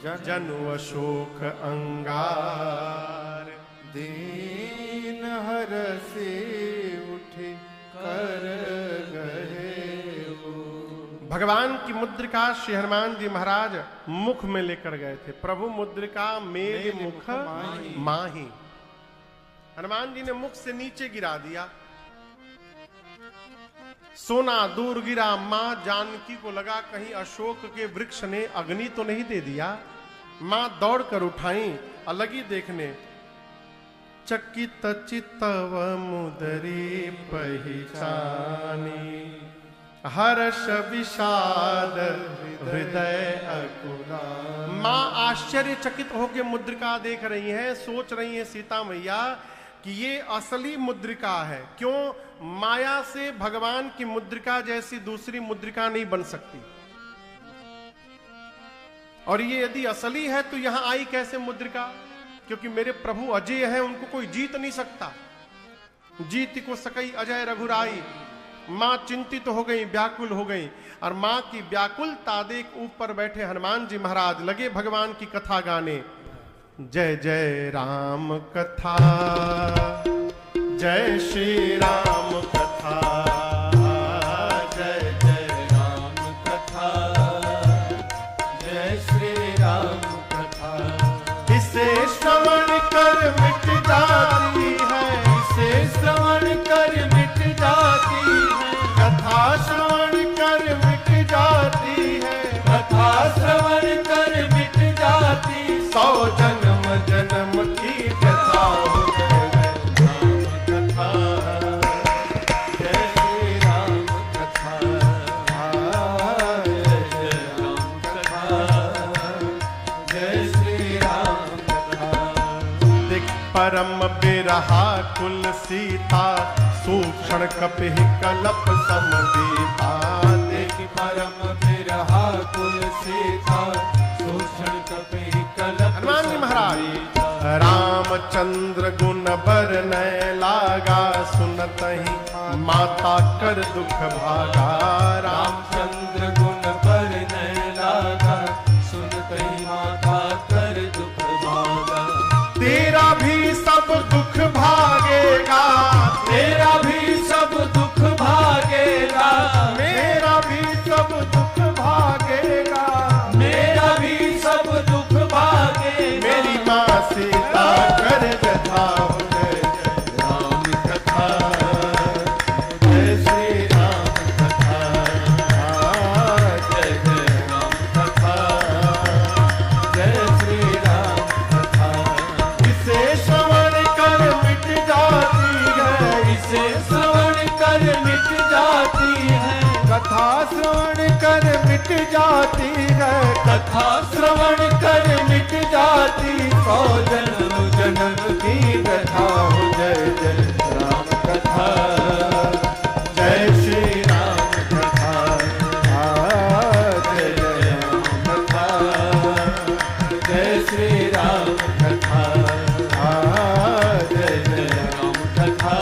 [SPEAKER 1] जनु अशोक अंगार,
[SPEAKER 2] दीन हरषि उठे कर गए हो।
[SPEAKER 1] भगवान की मुद्रिका श्री हनुमान जी महाराज मुख में लेकर गए थे। प्रभु मुद्रिका मेरे मुख माही। हनुमान जी ने मुख से नीचे गिरा दिया, सोना दूर गिरा। मां जानकी को लगा कहीं अशोक के वृक्ष ने अग्नि तो नहीं दे दिया। मां दौड़कर उठाई, अलगी देखने, चकित चित्तव मुदरी पहिचानी, हर्ष विषाद हृदय अकुला। मां आश्चर्यचकित होकर मुद्रिका देख रही हैं, सोच रही हैं सीता मैया कि ये असली मुद्रिका है। क्यों? माया से भगवान की मुद्रिका जैसी दूसरी मुद्रिका नहीं बन सकती, और ये यदि असली है तो यहां आई कैसे मुद्रिका? क्योंकि मेरे प्रभु अजय हैं, उनको कोई जीत नहीं सकता। जीत को सकई अजय रघुराई। मां चिंतित हो गई, व्याकुल हो गई, और मां की व्याकुलता देख ऊपर बैठे हनुमान जी महाराज लगे भगवान की कथा गाने। जय जय राम कथा, जय श्री राम कथा,
[SPEAKER 2] जय जय राम कथा, जय श्री राम कथा।
[SPEAKER 1] इसे श्रवण कर मिट जाती है,
[SPEAKER 2] इसे श्रवण कर मिट जाती है,
[SPEAKER 1] कथा श्रवण कर मिट जाती है,
[SPEAKER 2] कथा श्रवण कर मिट जाती।
[SPEAKER 1] 100 जन्म की कथा हो, जय जय राम कथा। परम बिरहा कुल सीता, सूक्षण कपिहि कलप समदीपा।
[SPEAKER 2] देखि परम बिरहा कुल सीता, सूक्षण कपिहि कलप।
[SPEAKER 1] हनुमान जी महाराज रामचंद्र गुण बरनय लागा, सुनतहि माता कर दुख भागा।
[SPEAKER 2] रामचंद्र गुण बरनय लागा, सुनतहि माता कर दुख भागा।
[SPEAKER 1] तेरा भी सब दुख भागेगा,
[SPEAKER 2] तेरा भी सब दुख भागेगा,
[SPEAKER 1] मेरा भी सब दुख भागेगा,
[SPEAKER 2] मेरा भी सब दुख भागेगा।
[SPEAKER 1] मेरी माँ सीता कर कथा जय जय राम कथा, जय श्री राम कथा,
[SPEAKER 2] जय जय राम कथा, जय श्री राम कथा।
[SPEAKER 1] इसे श्रवण कर मिट जाती है,
[SPEAKER 2] इसे श्रवण कर मिट जाती है,
[SPEAKER 1] कथा श्रवण कर मिट जाती है,
[SPEAKER 2] कथा श्रवण कर मिट जाती। सौ जन्म जन्म की व्यथा हो, जय जय राम कथा,
[SPEAKER 1] जय श्री राम कथा,
[SPEAKER 2] जय जय राम कथा, जय श्री राम कथा, जय जय राम कथा,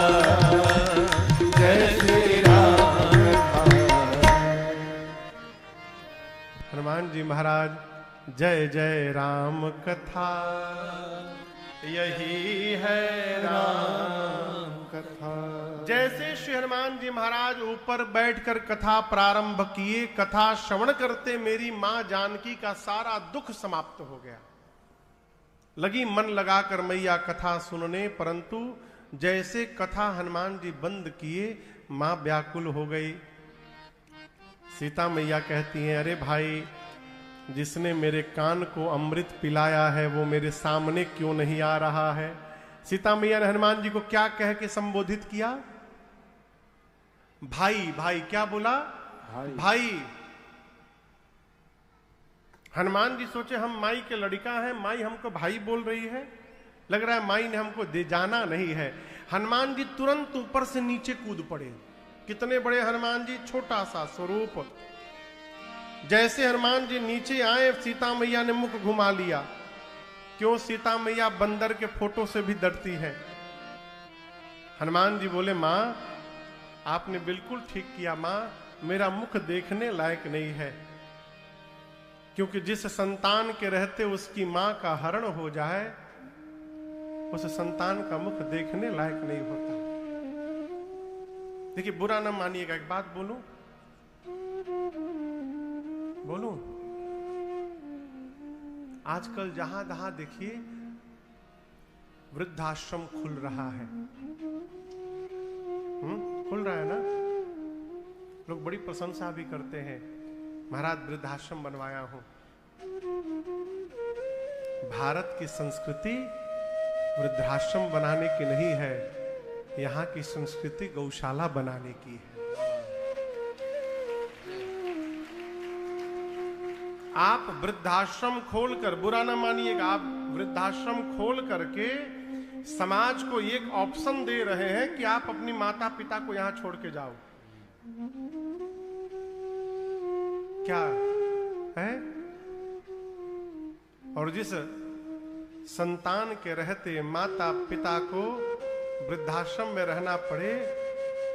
[SPEAKER 2] जय श्री राम कथा।
[SPEAKER 1] हनुमान जी महाराज जय जय राम कथा, यही है राम कथा। जैसे श्री हनुमान जी महाराज ऊपर बैठकर कथा प्रारंभ किए, कथा श्रवण करते मेरी मां जानकी का सारा दुख समाप्त हो गया। लगी मन लगाकर मैया कथा सुनने, परंतु जैसे कथा हनुमान जी बंद किए मां व्याकुल हो गई। सीता मैया कहती हैं, अरे भाई, जिसने मेरे कान को अमृत पिलाया है वो मेरे सामने क्यों नहीं आ रहा है। सीता मैया ने हनुमान जी को क्या कह के संबोधित किया? भाई। भाई क्या बोला? भाई। हनुमान जी सोचे हम माई के लड़का हैं, माई हमको भाई बोल रही है, लग रहा है माई ने हमको दे जाना नहीं है। हनुमान जी तुरंत ऊपर से नीचे कूद पड़े। कितने बड़े हनुमान जी, छोटा सा स्वरूप। जैसे हनुमान जी नीचे आए, सीता मैया ने मुख घुमा लिया। क्यों? सीता मैया बंदर के फोटो से भी डरती है। हनुमान जी बोले, मां आपने बिल्कुल ठीक किया मां, मेरा मुख देखने लायक नहीं है, क्योंकि जिस संतान के रहते उसकी मां का हरण हो जाए, उस संतान का मुख देखने लायक नहीं होता। देखिए, बुरा ना मानिएगा, एक बात बोलूं, आजकल जहां तहां देखिए वृद्धाश्रम खुल रहा है। खुल रहा है ना, लोग बड़ी प्रशंसा भी करते हैं, महाराज वृद्धाश्रम बनवाया हूं। भारत की संस्कृति वृद्धाश्रम बनाने की नहीं है, यहां की संस्कृति गौशाला बनाने की है। आप वृद्धाश्रम खोलकर, बुरा ना मानिएगा, आप वृद्धाश्रम खोल करके समाज को एक ऑप्शन दे रहे हैं कि आप अपनी माता पिता को यहां छोड़ के जाओ। क्या है? और जिस संतान के रहते माता पिता को वृद्धाश्रम में रहना पड़े,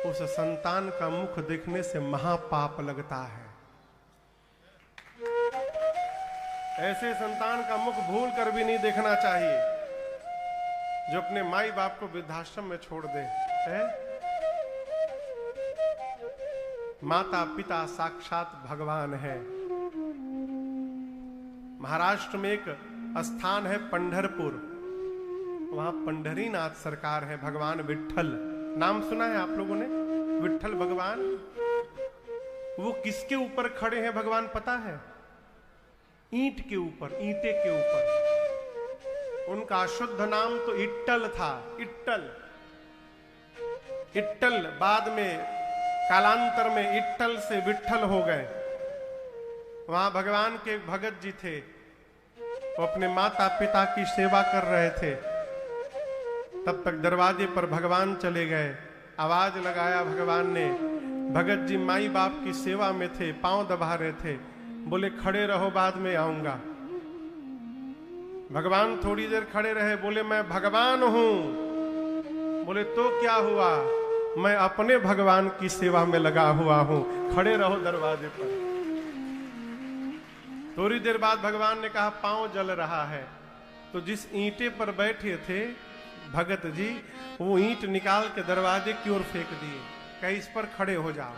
[SPEAKER 1] उस संतान का मुख देखने से महापाप लगता है। ऐसे संतान का मुख भूल कर भी नहीं देखना चाहिए जो अपने माई बाप को वृद्धाश्रम में छोड़ दे। है? माता पिता साक्षात भगवान है। महाराष्ट्र में एक स्थान है पंढरपुर, वहां पंढरीनाथ सरकार है, भगवान विट्ठल। नाम सुना है आप लोगों ने? विट्ठल भगवान। वो किसके ऊपर खड़े हैं भगवान पता है? ईंट के ऊपर, ईंटे के ऊपर। उनका शुद्ध नाम तो इट्टल था। इट्टल, इट्टल बाद में कालांतर में इट्टल से विट्ठल हो गए। वहां भगवान के भगत जी थे, वो अपने माता पिता की सेवा कर रहे थे। तब तक दरवाजे पर भगवान चले गए। आवाज लगाया भगवान ने। भगत जी माई बाप की सेवा में थे, पांव दबा रहे थे। बोले खड़े रहो, बाद में आऊंगा। भगवान थोड़ी देर खड़े रहे। बोले मैं भगवान हूं। बोले तो क्या हुआ, मैं अपने भगवान की सेवा में लगा हुआ हूं, खड़े रहो दरवाजे पर। थोड़ी देर बाद भगवान ने कहा पांव जल रहा है। तो जिस ईंटे पर बैठे थे भगत जी, वो ईंट निकाल के दरवाजे की ओर फेंक दिए, कहीं इस पर खड़े हो जाओ।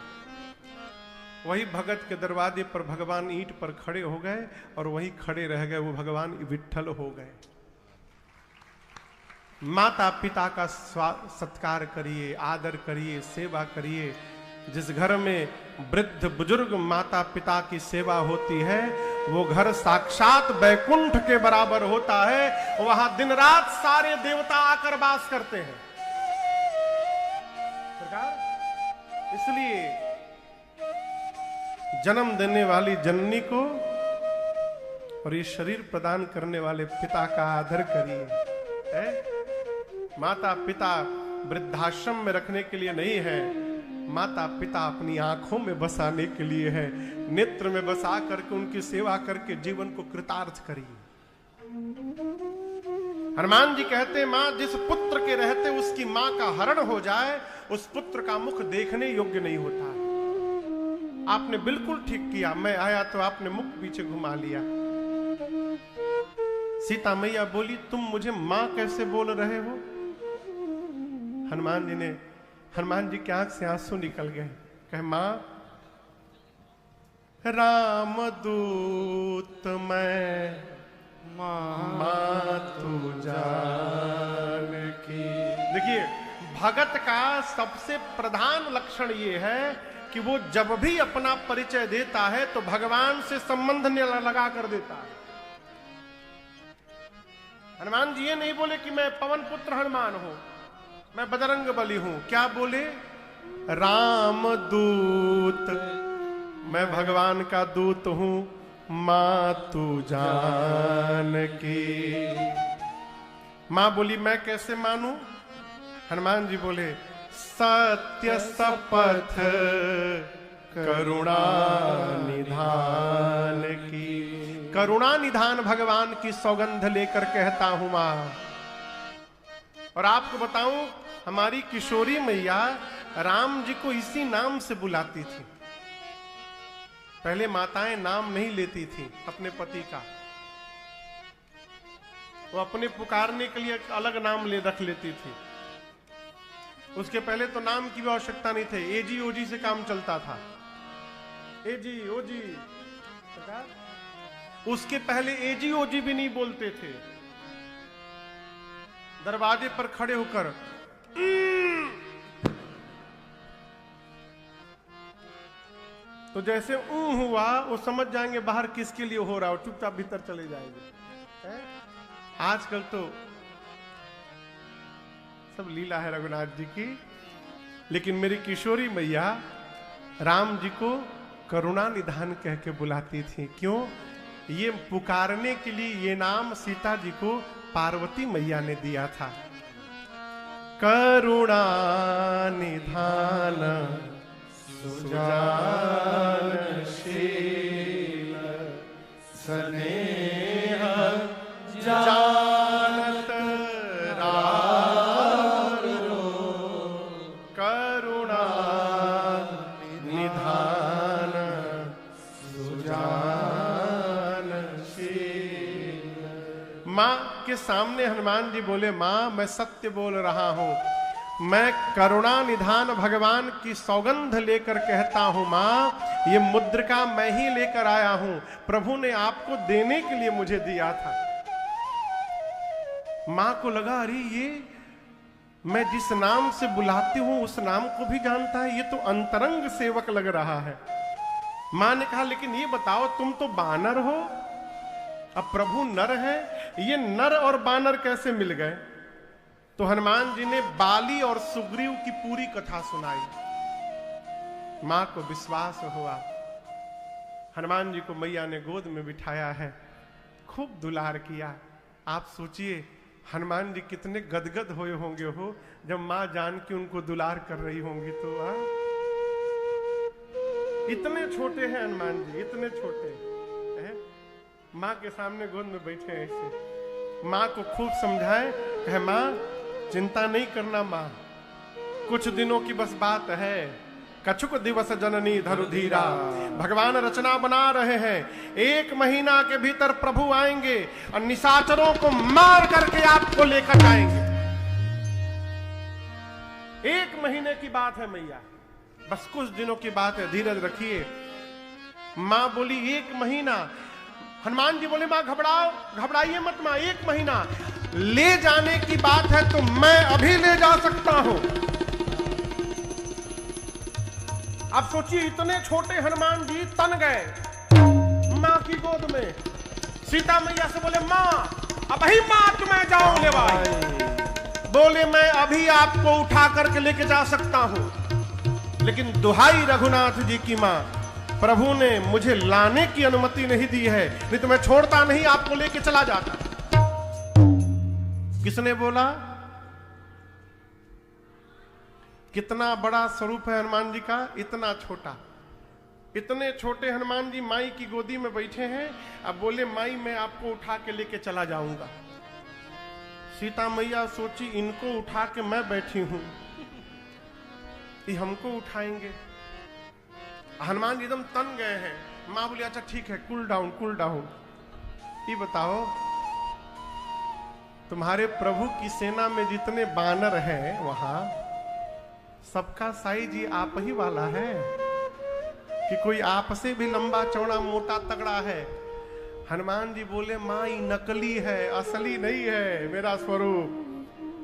[SPEAKER 1] वही भगत के दरवाजे पर भगवान ईंट पर खड़े हो गए और वही खड़े रह गए। वो भगवान विट्ठल हो गए। माता पिता का सत्कार करिए, आदर करिए, सेवा करिए। जिस घर में वृद्ध बुजुर्ग माता पिता की सेवा होती है, वो घर साक्षात बैकुंठ के बराबर होता है। वहां दिन रात सारे देवता आकर वास करते हैं। इसलिए जन्म देने वाली जननी को और ये शरीर प्रदान करने वाले पिता का आदर करिए। माता पिता वृद्धाश्रम में रखने के लिए नहीं है, माता पिता अपनी आंखों में बसाने के लिए है। नेत्र में बसा करके उनकी सेवा करके जीवन को कृतार्थ करिए। हनुमान जी कहते मां जिस पुत्र के रहते उसकी मां का हरण हो जाए, उस पुत्र का मुख देखने योग्य नहीं होता। आपने बिल्कुल ठीक किया, मैं आया तो आपने मुख पीछे घुमा लिया। सीता मैया बोली तुम मुझे मां कैसे बोल रहे हो? हनुमान जी के आंख से आंसू निकल गए। कहे मां राम दूत मैं, मां तू जानकी। देखिए भगत का सबसे प्रधान लक्षण ये है कि वो जब भी अपना परिचय देता है तो भगवान से संबंध लगा कर देता है। हनुमान जी ये नहीं बोले कि मैं पवन पुत्र हनुमान हूं, मैं बजरंग बली हूं। क्या बोले? राम दूत, मैं भगवान का दूत हूं, मां तू जानकी। मां बोली मैं कैसे मानूं? हनुमान जी बोले सत्य शपथ करुणा निधान की। करुणा निधान भगवान की सौगंध लेकर कहता हूं मां। और आपको बताऊं हमारी किशोरी मैया राम जी को इसी नाम से बुलाती थी। पहले माताएं नाम नहीं लेती थी अपने पति का, वो अपने पुकारने के लिए अलग नाम रख लेती थी। उसके पहले तो नाम की भी आवश्यकता नहीं थी, एजी ओजी से काम चलता था। एजी ओजी, उसके पहले एजी ओजी भी नहीं बोलते थे। दरवाजे पर खड़े होकर तो जैसे हुआ वो समझ जाएंगे बाहर किसके लिए हो रहा हो, चुपचाप भीतर चले जाएंगे। आजकल तो सब लीला है रघुनाथ जी की। लेकिन मेरी किशोरी मैया राम जी को करुणा निधान कह के बुलाती थी। क्यों? ये पुकारने के लिए ये नाम सीता जी को पार्वती मैया ने दिया था। करुणा निधान सुजानशील स्नेह जानत रारो। करुणा निधान सुजानशील। मां के सामने हनुमान जी बोले मां मैं सत्य बोल रहा हूं, मैं करुणा निधान भगवान की सौगंध लेकर कहता हूं मां ये मुद्रिका मैं ही लेकर आया हूं, प्रभु ने आपको देने के लिए मुझे दिया था। मां को लगा अरे ये मैं जिस नाम से बुलाती हूं उस नाम को भी जानता है, ये तो अंतरंग सेवक लग रहा है। मां ने कहा लेकिन ये बताओ तुम तो बानर हो, अब प्रभु नर है, ये नर और बानर कैसे मिल गए? तो हनुमान जी ने बाली और सुग्रीव की पूरी कथा सुनाई। मां को विश्वास हुआ। हनुमान जी को मैया ने गोद में बिठाया है, खूब दुलार किया। आप सोचिए हनुमान जी कितने गदगद हुए होंगे हो जब माँ जानकी उनको दुलार कर रही होंगी तो। इतने छोटे हैं हनुमान जी, इतने छोटे हैं, माँ के सामने गोद में बैठे हैं ऐसे। माँ को खूब समझाए, कहे माँ चिंता नहीं करना माँ, कुछ दिनों की बस बात है, कछुक दिवस जननी धरु धीरा। भगवान रचना बना रहे हैं, 1 महीना के भीतर प्रभु आएंगे और निशाचरों को मार करके आपको लेकर जाएंगे। 1 महीने की बात है मैया, बस कुछ दिनों की बात है, धीरज रखिए। मां बोली 1 महीना। हनुमान जी बोले मां घबराइए मत मां, 1 महीना ले जाने की बात है तो मैं अभी ले जा सकता हूं। अब सोचिए इतने छोटे हनुमान जी तन गए मां की गोद में। सीता मैया से बोले मां अब ही मां मैं जाऊं ले भाई। बोले मैं अभी आपको उठा करके लेके जा सकता हूं, लेकिन दुहाई रघुनाथ जी की मां, प्रभु ने मुझे लाने की अनुमति नहीं दी है, नहीं तो मैं छोड़ता नहीं, आपको लेके चला जाता। किसने बोला? कितना बड़ा स्वरूप है हनुमान जी का, इतना छोटा। इतने छोटे हनुमान जी माई की गोदी में बैठे हैं, अब बोले माई मैं आपको उठा के लेके चला जाऊंगा। सीता मैया सोची इनको उठा के मैं बैठी हूं, ये हमको उठाएंगे। हनुमान जी एकदम तन गए हैं। मां बोली अच्छा ठीक है, कूल डाउन कूल डाउन। ये बताओ तुम्हारे प्रभु की सेना में जितने बानर हैं वहां सबका साइज ये आप ही वाला है कि कोई आपसे भी लंबा चौड़ा मोटा तगड़ा है? हनुमान जी बोले मां ये नकली है, असली नहीं है मेरा स्वरूप।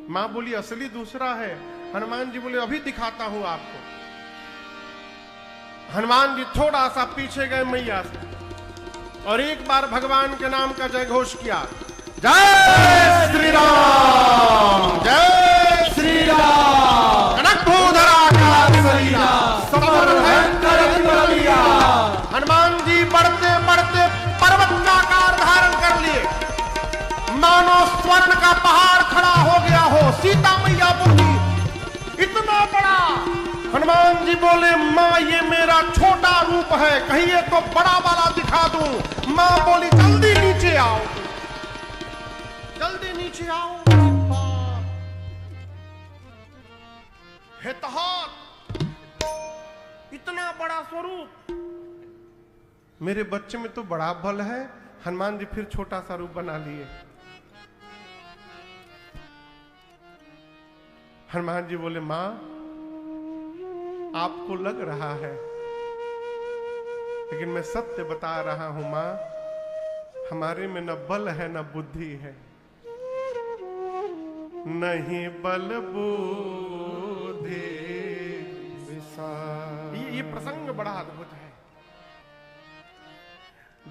[SPEAKER 1] मां बोली असली दूसरा है। हनुमान जी बोले अभी दिखाता हूं आपको। हनुमान जी थोड़ा सा पीछे गए मैया से और एक बार भगवान के नाम का जय घोष किया, जय श्री राम, जय श्री राम। कनक भूधरा का सरिया समर भयंकर बलिया। हनुमान जी बढ़ते बढ़ते पर्वत का आकार धारण कर लिए, मानो स्वर्ण का पहाड़ खड़ा हो गया हो। सीता मैया बोली इतना बड़ा। हनुमान जी बोले मां ये मेरा छोटा रूप है, कहिए तो बड़ा वाला दिखा दूं। मां बोली जल्दी नीचे आओ, जल्दी नीचे आओ। हेतहात इतना बड़ा स्वरूप, मेरे बच्चे में तो बड़ा बल है। हनुमान जी फिर छोटा सा रूप बना लिए। हनुमान जी बोले मां आपको लग रहा है, लेकिन मैं सत्य बता रहा हूं मां, हमारे में न बल है न बुद्धि है, नहीं बल बुद्धि विशाल। ये प्रसंग बड़ा अद्भुत है।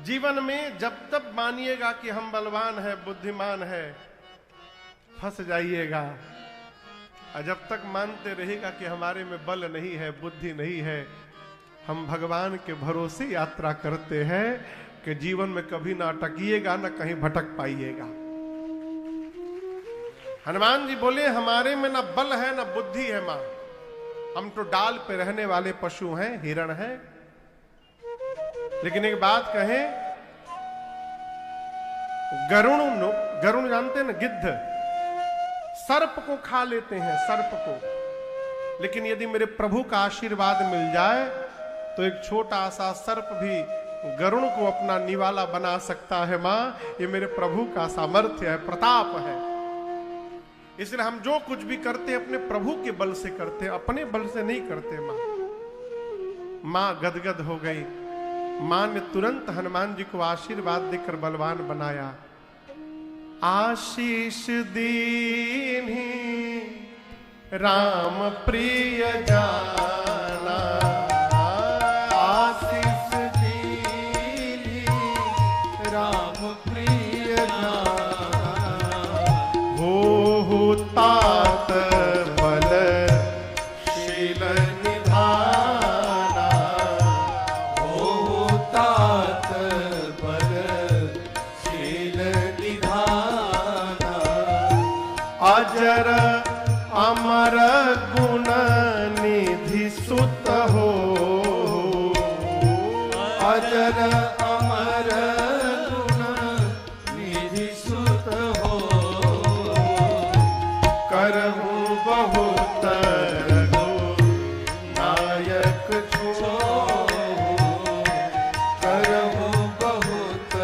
[SPEAKER 1] जीवन में जब तक मानिएगा कि हम बलवान है, बुद्धिमान है, फंस जाइएगा। और जब तक मानते रहेगा कि हमारे में बल नहीं है, बुद्धि नहीं है, हम भगवान के भरोसे यात्रा करते हैं कि जीवन में कभी ना अटकिएगा, ना कहीं भटक पाइएगा। हनुमान जी बोले हमारे में ना बल है ना बुद्धि है मां, हम तो डाल पे रहने वाले पशु हैं, हिरण हैं। लेकिन एक बात कहें, गरुण जानते हैं ना, गिद्ध सर्प को खा लेते हैं, सर्प को। लेकिन यदि मेरे प्रभु का आशीर्वाद मिल जाए तो एक छोटा सा सर्प भी गरुण को अपना निवाला बना सकता है मां। ये मेरे प्रभु का सामर्थ्य है, प्रताप है। इसलिए हम जो कुछ भी करते अपने प्रभु के बल से करते, अपने बल से नहीं करते मां। मां गदगद हो गई। मां ने तुरंत हनुमान जी को आशीर्वाद देकर बलवान बनाया। आशीष दीन्ही राम प्रिय जाना,
[SPEAKER 2] आशीष दीन्ही राम प्रिय जाना।
[SPEAKER 1] हो तात बल शील निधाना,
[SPEAKER 2] हो तात बल शील निधाना।
[SPEAKER 1] अजर अमर गुण निधि सुत हो,
[SPEAKER 2] अजर अमर गुण निधि सुत हो,
[SPEAKER 1] करहूं बहुत रघु नायक छो,
[SPEAKER 2] करहूं बहुत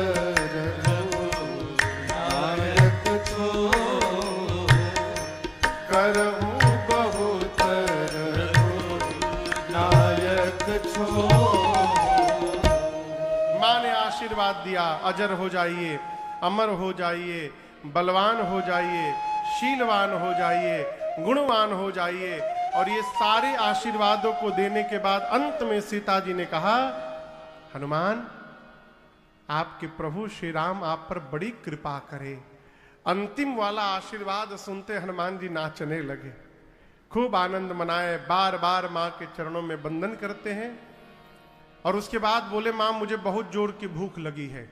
[SPEAKER 2] नायक छो,
[SPEAKER 1] करहूं
[SPEAKER 2] बहुत नायक छो।
[SPEAKER 1] मां ने आशीर्वाद दिया, अजर हो जाइए, अमर हो जाइए, बलवान हो जाइए, शीलवान हो जाइए, गुणवान हो जाइए। और ये सारे आशीर्वादों को देने के बाद अंत में सीता जी ने कहा, हनुमान आपके प्रभु श्री राम आप पर बड़ी कृपा करे। अंतिम वाला आशीर्वाद सुनते हनुमान जी नाचने लगे, खूब आनंद मनाए, बार बार मां के चरणों में वंदन करते हैं। और उसके बाद बोले, मां मुझे बहुत जोर की भूख लगी है,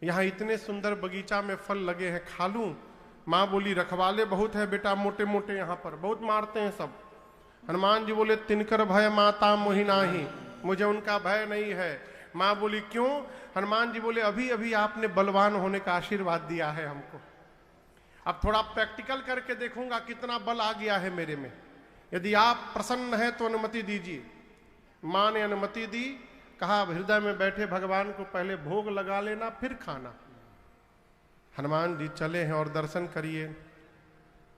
[SPEAKER 1] यहां इतने सुंदर बगीचा में फल लगे हैं, खा लूं? मां बोली, रखवाले बहुत है बेटा, मोटे मोटे यहां पर बहुत मारते हैं सब। हनुमान जी बोले, तिनकर भय माता मोहि नाही, मुझे उनका भय नहीं है। मां बोली, क्यों? हनुमान जी बोले, अभी अभी आपने बलवान होने का आशीर्वाद दिया है हमको, अब थोड़ा प्रैक्टिकल करके देखूंगा कितना बल आ गया है मेरे में, यदि आप प्रसन्न हैं तो अनुमति दीजिए। मां ने अनुमति दी, कहा हृदय में बैठे भगवान को पहले भोग लगा लेना फिर खाना। हनुमान जी चले हैं और दर्शन करिए।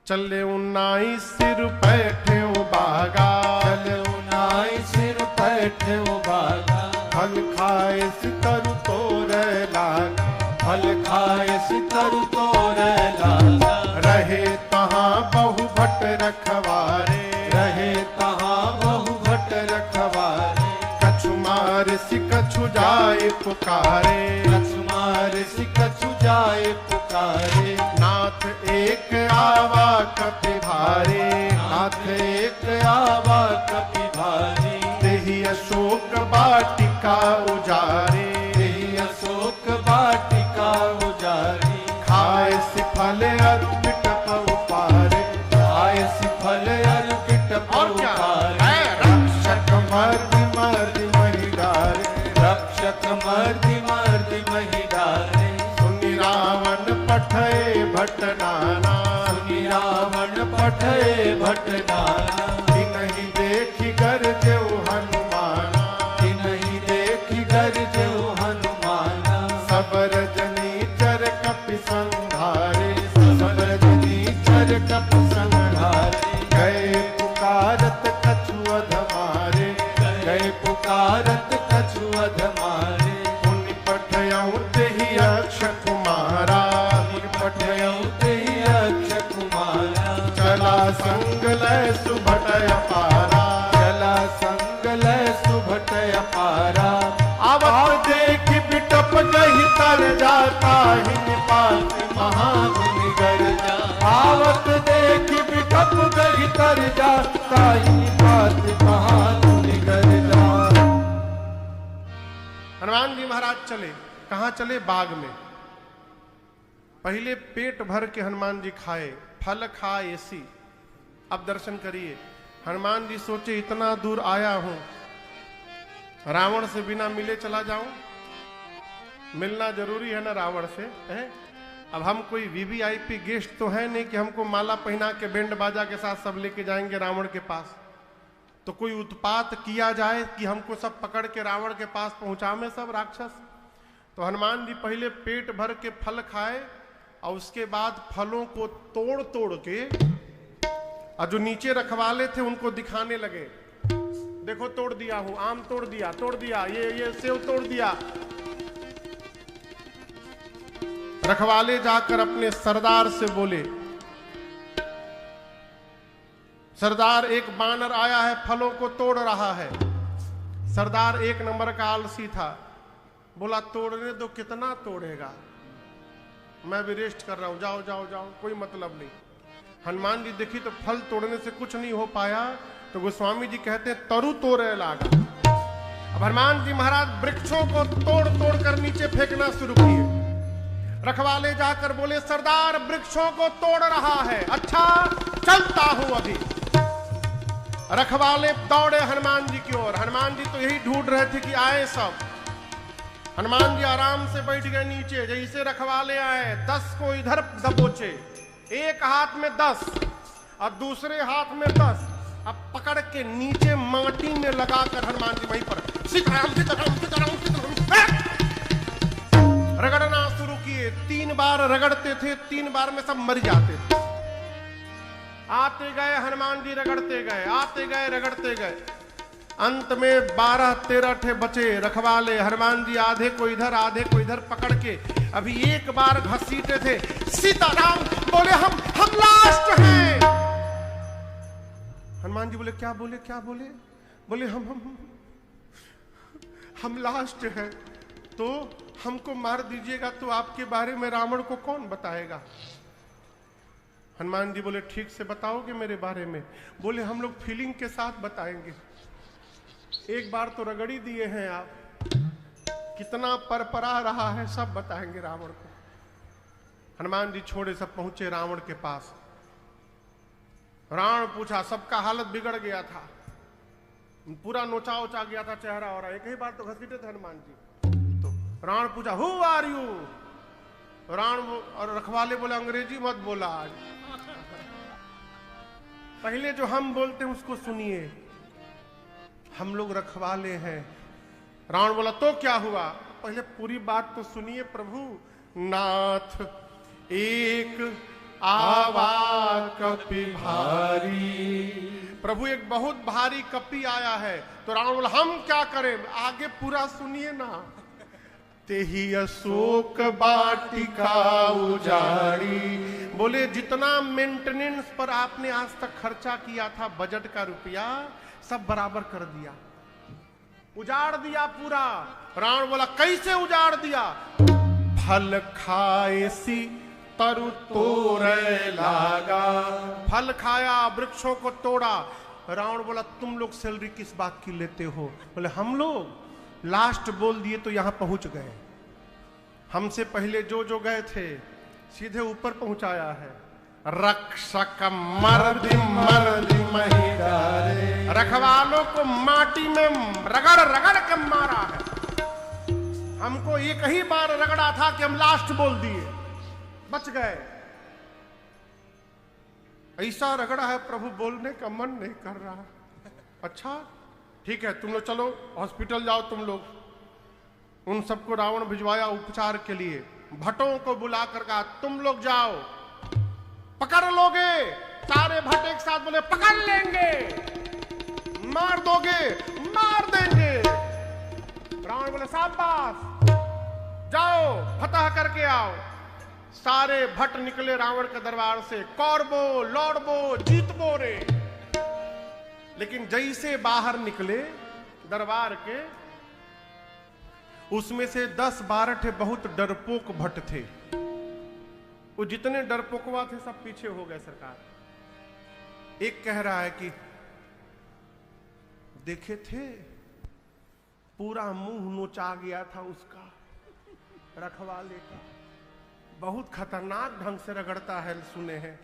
[SPEAKER 1] चले उन्नाई सिर बैठे बागा,
[SPEAKER 2] चले उन्नाई सिर बैठे बागा,
[SPEAKER 1] फल खाए सितरु तोरे लागा,
[SPEAKER 2] फल खाए सितरु तोरे लागा,
[SPEAKER 1] रहे तहां बहु भट रखवारे,
[SPEAKER 2] रहे तहां बहु भट रखवारे,
[SPEAKER 1] कछु मार सि कछु जाए पुकारे,
[SPEAKER 2] कछु मार सि कछु जाए पुकारे,
[SPEAKER 1] नाथ एक आवा कपि भारे,
[SPEAKER 2] नाथ एक आवा कपि भारी,
[SPEAKER 1] तेहि अशोक वाटिका उजारे,
[SPEAKER 2] तेहि अशोक वाटिका उजारी,
[SPEAKER 1] खाए सि फल अर्पित पउ पारे,
[SPEAKER 2] खाए सि फल अर्पित
[SPEAKER 1] और
[SPEAKER 2] पउ
[SPEAKER 1] क्या
[SPEAKER 2] पारे,
[SPEAKER 1] रक्षक मर्दि मर्दि महि डारे,
[SPEAKER 2] रक्षक मर्दि मर्दि महि डारे,
[SPEAKER 1] सुनि रावण पठय भट नाना,
[SPEAKER 2] सुनि रावण पठय भट नाना,
[SPEAKER 1] तिनहि देखि गरजेउ हनुमाना,
[SPEAKER 2] तिनहि देखि गरजेउ हनुमाना,
[SPEAKER 1] सब रजनी चर कपि संधारे,
[SPEAKER 2] सब रजनी चर कपि संहारे,
[SPEAKER 1] गए पुकारत कछु अध मारे,
[SPEAKER 2] गए पुकारत कछु अध मारे,
[SPEAKER 1] मुनि पठयउ तेहि अक्ष कुमारा,
[SPEAKER 2] मुनि पठयउ तेहि अक्ष कुमारा,
[SPEAKER 1] चला संग लय सुभटय पारा,
[SPEAKER 2] चला संग लय सुभटय पारा,
[SPEAKER 1] आवत देख बिटप गहि तर जाता, हिन पाति
[SPEAKER 2] महामुनि गर्जा, आवत देखि बिटप गहि तर जाता, हिनि पात महामुनि गर्जा।
[SPEAKER 1] हनुमान जी महाराज चले, कहां चले? बाग में। पहले पेट भर के हनुमान जी खाए, फल खाए ऐसी। अब दर्शन करिए। हनुमान जी सोचे इतना दूर आया हूं, रावण से बिना मिले चला जाऊं? मिलना जरूरी है ना रावण से, है? अब हम कोई वीवीआईपी गेस्ट तो है नहीं कि हमको माला पहना के बैंड बाजा के साथ सब लेके जाएंगे रावण के पास। तो कोई उत्पात किया जाए कि हमको सब पकड़ के रावण के पास पहुंचावे सब राक्षस। तो हनुमान जी पहले पेट भर के फल खाए और उसके बाद फलों को तोड़ तोड़ के और जो नीचे रखवाले थे उनको दिखाने लगे, देखो तोड़ दिया हूं, आम तोड़ दिया, ये सेव तोड़ दिया। रखवाले जाकर अपने सरदार से बोले, सरदार एक बानर आया है, फलों को तोड़ रहा है। सरदार एक नंबर का आलसी था, बोला तोड़ने दो, कितना तोड़ेगा, मैं भी रेस्ट कर रहा हूं, जाओ जाओ जाओ, कोई मतलब नहीं। हनुमान जी देखी तो फल तोड़ने से कुछ नहीं हो पाया, तो गोस्वामी जी कहते हैं तरु तोड़े लागा। अब हनुमान जी महाराज वृक्षों को तोड़ तोड़ कर नीचे फेंकना शुरू किए। रखवाले जाकर बोले सरदार वृक्षों को तोड़ रहा है। अच्छा चलता हूं अभी। रखवाले दौड़े हनुमान जी की ओर। हनुमान जी तो यही ढूंढ रहे थे कि आए सब। हनुमान जी आराम से बैठ गए नीचे। जैसे रखवाले आए 10 को इधर दबोचे, एक हाथ में 10 और दूसरे हाथ में 10, अब पकड़ के नीचे माटी में लगाकर हनुमान जी वहीं पर सीताराम सीताराम सीताराम सीताराम रगड़ना शुरू किए। 3 बार रगड़ते थे, 3 बार में सब मर जाते थे। आते गए हनुमान जी रगड़ते गए, आते गए रगड़ते गए। अंत में 12-13 ठे बचे रखवाले। हनुमान जी आधे को इधर आधे को इधर पकड़ के अभी एक बार घसीटे थे। सीताराम बोले हम लास्ट हैं। हनुमान जी बोले क्या बोले क्या बोले? बोले हम लास्ट हैं, तो हमको मार दीजिएगा तो आपके बारे में रावण को कौन बताएगा? हनुमान जी बोले ठीक से बताओगे मेरे बारे में? बोले हम लोग फीलिंग के साथ बताएंगे। एक बार तो रगड़ी दिए हैं आप, कितना परपरा रहा है सब बताएंगे रावण को। हनुमान जी छोड़े सब पहुंचे रावण के पास। रावण पूछा, सबका हालत बिगड़ गया था, पूरा नोचा उचा गया था चेहरा, और एक ही बार तो घसीटे थे हनुमान जी। तो रावण पूछा हु आर यू? रावण और रखवाले बोले अंग्रेजी मत बोला आज, पहले जो हम बोलते हैं उसको सुनिए, हम लोग रखवाले हैं। रावण बोला तो क्या हुआ? पहले पूरी बात तो सुनिए प्रभु। नाथ एक आवा कपि भारी। प्रभु एक बहुत भारी कपि आया है। तो रावण बोला हम क्या करें? आगे पूरा सुनिए ना। तेहि अशोक वाटिका उजाड़ी। बोले जितना मेंटेनेंस पर आपने आज तक खर्चा किया था बजट का रुपया, सब बराबर कर दिया, उजाड़ दिया पूरा। रावण बोला कैसे उजाड़ दिया? फल खाए सी तरु तोड़े लागा। फल खाया, वृक्षों को तोड़ा। रावण बोला तुम लोग सैलरी किस बात की लेते हो? बोले हम लोग लास्ट बोल दिए तो यहां पहुंच गए, हमसे पहले जो गए थे सीधे ऊपर पहुंचाया है। रक्षक मर्दि मर्दि महिदारे। रखवालों को माटी में रगड़ रगड़ के मारा है। हमको एक ही बार रगड़ा था कि हम लास्ट बोल दिए, बच गए। ऐसा रगड़ा है प्रभु, बोलने का मन नहीं कर रहा। अच्छा ठीक है, तुम लोग चलो हॉस्पिटल जाओ। तुम लोग उन सबको रावण भिजवाया उपचार के लिए। भट्टों को बुलाकर कहा तुम लोग जाओ, पकड़ लोगे? सारे भट्ट एक साथ बोले पकड़ लेंगे। मार दोगे? मार देंगे। रावण बोले शाबाश, जाओ फतह करके आओ। सारे भट्ट निकले रावण के दरबार से, कौरबो लौड़बो जीतबो रे। लेकिन जैसे बाहर निकले दरबार के, उसमें से 10-12 ठे बहुत डरपोक भट्ट थे। वो जितने डरपोकवा थे सब पीछे हो गए सरकार। एक कह रहा है कि देखे थे पूरा मुंह नोचा गया था उसका, रखवाले का, बहुत खतरनाक ढंग से रगड़ता है, सुने हैं।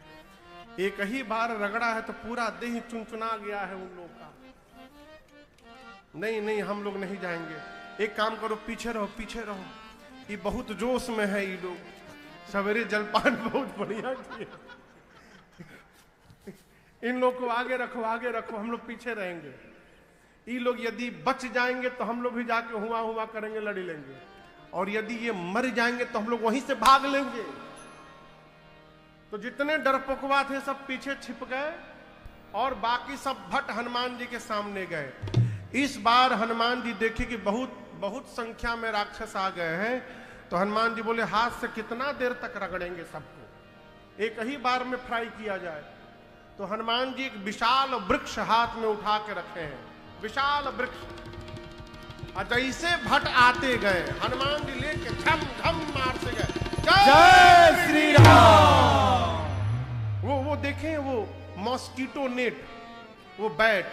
[SPEAKER 1] एक ही बार रगड़ा है तो पूरा देह चुनचुना गया है उन लोगों का। नहीं नहीं हम लोग नहीं जाएंगे, एक काम करो पीछे रहो पीछे रहो, ये बहुत जोश में है। ये लोग सवेरे जलपान बहुत बढ़िया किए, इन लोग को आगे रखो, हम लोग पीछे रहेंगे। ये लोग यदि बच जाएंगे तो हम लोग भी जाके हुआ हुआ करेंगे, लड़ी लेंगे, और यदि ये मर जाएंगे तो हम लोग वहीं से भाग लेंगे। तो जितने डरपोकवा थे सब पीछे छिप गए और बाकी सब भट्ट हनुमान जी के सामने गए। इस बार हनुमान जी देखे कि बहुत संख्या में राक्षस आ गए हैं। तो हनुमान जी बोले हाथ से कितना देर तक रगड़ेंगे सबको, एक ही बार में फ्राई किया जाए। तो हनुमान जी एक विशाल वृक्ष हाथ में उठा के रखे हैं, विशाल वृक्ष। और जैसे भट्ट आते गए हनुमान जी लेके झम झम मारते गए, जय श्री राम। वो देखें, वो मॉस्किटो नेट, वो बैट,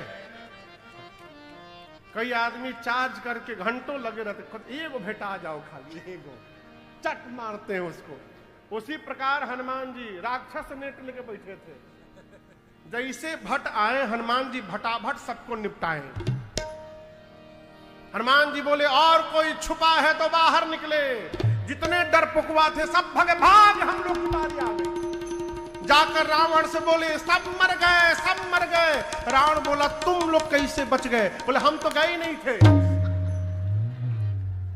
[SPEAKER 1] कई आदमी चार्ज करके घंटों लगे रहते, एगो भेटा जाओ, खाली एगो चट मारते हैं उसको। उसी प्रकार हनुमान जी राक्षस नेट लेके बैठे थे, जैसे भट आए हनुमान जी भटाभट सबको निपटाए। हनुमान जी बोले और कोई छुपा है तो बाहर निकले। जितने डर पुकवा थे सब भगे, भाग हम लोग की बारी आ गई। जाकर रावण से बोले सब मर गए, सब मर गए। रावण बोला तुम लोग कैसे बच गए? बोले हम तो गए ही नहीं थे।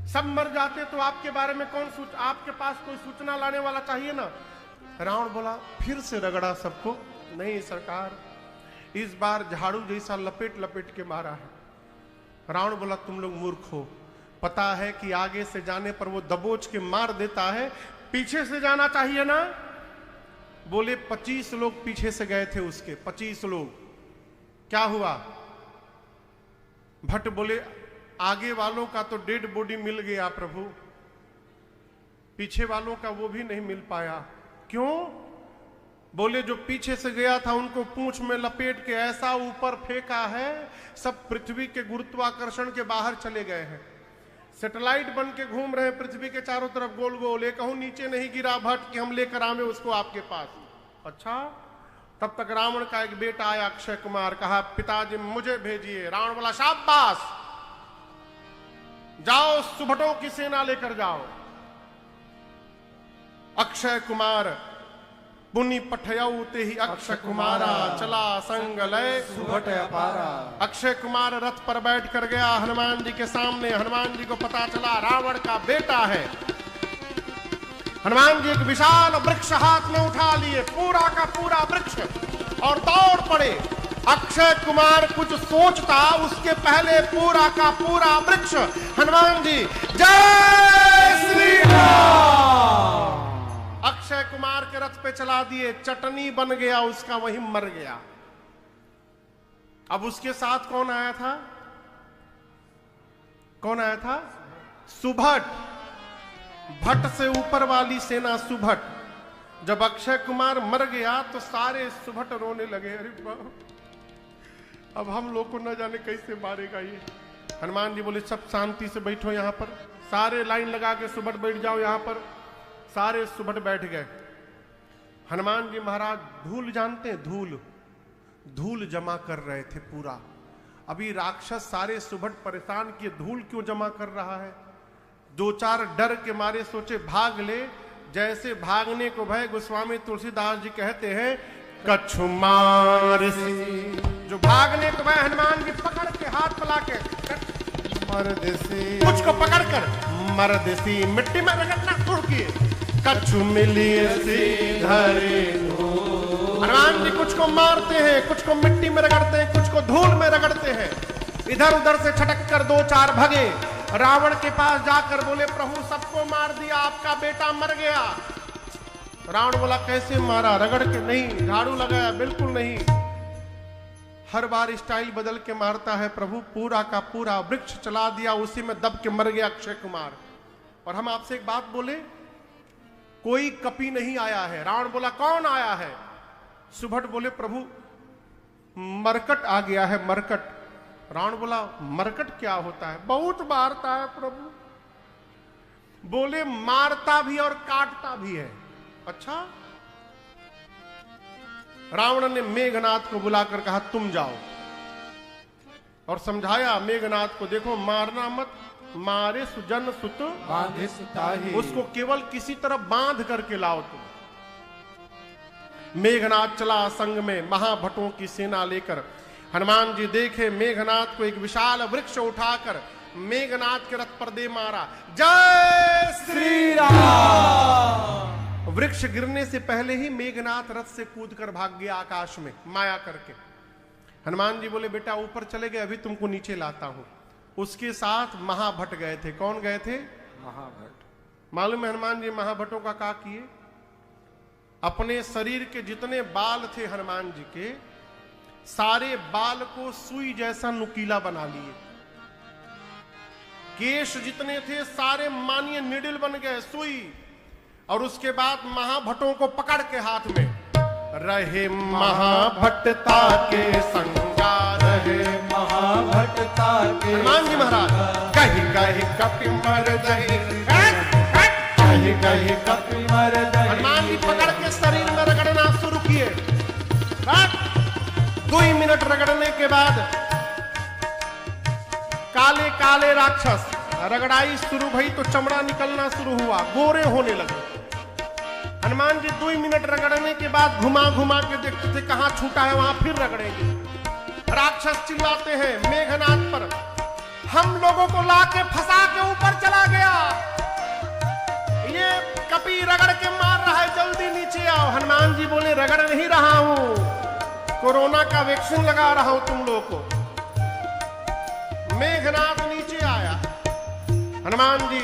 [SPEAKER 1] सब मर जाते तो आपके बारे में आपके पास कोई सूचना लाने वाला चाहिए ना। रावण बोला फिर से रगड़ा सबको। नहीं सरकार, इस बार झाड़ू जैसा लपेट लपेट के मारा है। रावण बोला तुम लोग मूर्ख हो, पता है कि आगे से जाने पर वो दबोच के मार देता है, पीछे से जाना चाहिए ना। बोले 25 लोग पीछे से गए थे उसके, 25 लोग। क्या हुआ? भट्ट बोले आगे वालों का तो डेड बॉडी मिल गया प्रभु, पीछे वालों का वो भी नहीं मिल पाया। क्यों? बोले जो पीछे से गया था उनको पूंछ में लपेट के ऐसा ऊपर फेंका है, सब पृथ्वी के गुरुत्वाकर्षण के बाहर चले गए हैं। सैटेलाइट बन के घूम रहे हैं पृथ्वी के चारों तरफ गोल गोल। एक कहूं नीचे नहीं गिरा भट्ट कि हम लेकर आवे उसको आपके पास। अच्छा, तब तक रावण का एक बेटा आया अक्षय कुमार, कहा पिताजी मुझे भेजिए। रावण बोला शाबाश, जाओ सुभटों की सेना लेकर जाओ। अक्षय कुमार पुनि पठयऊ ते ही अक्षय कुमारा, चला संग लय
[SPEAKER 2] सुभट अपारा।
[SPEAKER 1] अक्षय कुमार रथ पर बैठ कर गया हनुमान जी के सामने। हनुमान जी को पता चला रावण का बेटा है। हनुमान जी एक विशाल वृक्ष हाथ में उठा लिए, पूरा का पूरा वृक्ष, और दौड़ पड़े। अक्षय कुमार कुछ सोचता उसके पहले पूरा का पूरा वृक्ष हनुमान जी जय श्री राम अक्षय कुमार के रथ पे चला दिए। चटनी बन गया उसका, वहीं मर गया। अब उसके साथ कौन आया था? कौन आया था? सुभट। भट्ट से ऊपर वाली सेना सुभट। जब अक्षय कुमार मर गया तो सारे सुभट रोने लगे, अरे बाप, अब हम लोग को न जाने कैसे मारेगा ये। हनुमान जी बोले सब शांति से बैठो यहां पर, सारे लाइन लगा के सुभट बैठ जाओ यहां पर। सारे सुभट बैठ गए। हनुमान जी महाराज धूल जानते हैं, धूल, धूल जमा कर रहे थे पूरा। अभी राक्षस सारे सुभट परेशान किए, धूल क्यों जमा कर रहा है? दो चार डर के मारे सोचे भाग ले। जैसे भागने को भय, गोस्वामी तुलसीदास जी कहते हैं कछु मार से, जो भागने को भय हनुमान जी पकड़ के हाथ पला के मर्द से, कुछ को पकड़ कर मर्द सी मिट्टी में रगड़ना शुरू किए। कछु मिली सी धरे हनुमान जी कुछ को मारते हैं, कुछ को मिट्टी में रगड़ते हैं, कुछ को धूल में रगड़ते हैं। इधर उधर से छटक कर दो चार भगे। रावण के पास जाकर बोले प्रभु सबको मार दिया, आपका बेटा मर गया। रावण बोला कैसे मारा? रगड़ के नहीं, झाड़ू लगाया? बिल्कुल नहीं, हर बार स्टाइल बदल के मारता है प्रभु। पूरा का पूरा वृक्ष चला दिया, उसी में दब के मर गया अक्षय कुमार। और हम आपसे एक बात बोले, कोई कपी नहीं आया है। रावण बोला कौन आया है? सुभट बोले प्रभु मरकट आ गया है, मरकट। रावण बोला मरकट क्या होता है? बहुत मारता है प्रभु। बोले मारता भी और काटता भी है। अच्छा। रावण ने मेघनाथ को बुलाकर कहा तुम जाओ, और समझाया मेघनाथ को, देखो मारना मत, मारे सुजन सुत
[SPEAKER 2] बांधे सुताही,
[SPEAKER 1] उसको केवल किसी तरह बांध करके लाओ तुम। मेघनाथ चला संग में महाभटों की सेना लेकर। हनुमान जी देखे मेघनाथ को, एक विशाल वृक्ष उठाकर मेघनाथ के रथ पर दे मारा। जय श्री राम। वृक्ष गिरने से पहले ही मेघनाथ रथ से कूदकर भाग गया आकाश में माया करके। हनुमान जी बोले बेटा ऊपर चले गए, अभी तुमको नीचे लाता हूं। उसके साथ महाभट गए थे। कौन गए थे?
[SPEAKER 2] महाभट।
[SPEAKER 1] मालूम है हनुमान जी महाभटों का क्या किए? अपने शरीर के जितने बाल थे हनुमान जी के, सारे बाल को सुई जैसा नुकीला बना लिए। केश जितने थे सारे मानिए निडिल बन गए, सुई। और उसके बाद महाभटों को पकड़ के हाथ में रहे महाभटता के संगा,
[SPEAKER 2] रहे महाभटता के
[SPEAKER 1] हनुमान जी महाराज कही कही कपि मर दही, कही राक्षस, रगड़ाई शुरू भई तो चमड़ा निकलना शुरू हुआ, गोरे होने लगे। हनुमान जी 2 मिनट रगड़ने के बाद घुमा घुमा के देखते थे कहां छूटा है वहां फिर रगड़ेंगे। राक्षस चिल्लाते हैं मेघनाथ पर, हम लोगों को लाके फंसा के ऊपर चला गया, ये कपी रगड़ के मार रहा है, जल्दी नीचे आओ। हनुमान जी बोले रगड़ नहीं रहा हूं, कोरोना का वैक्सीन लगा रहा हूं तुम लोगों को। मेघनाथ नीचे आया, हनुमान जी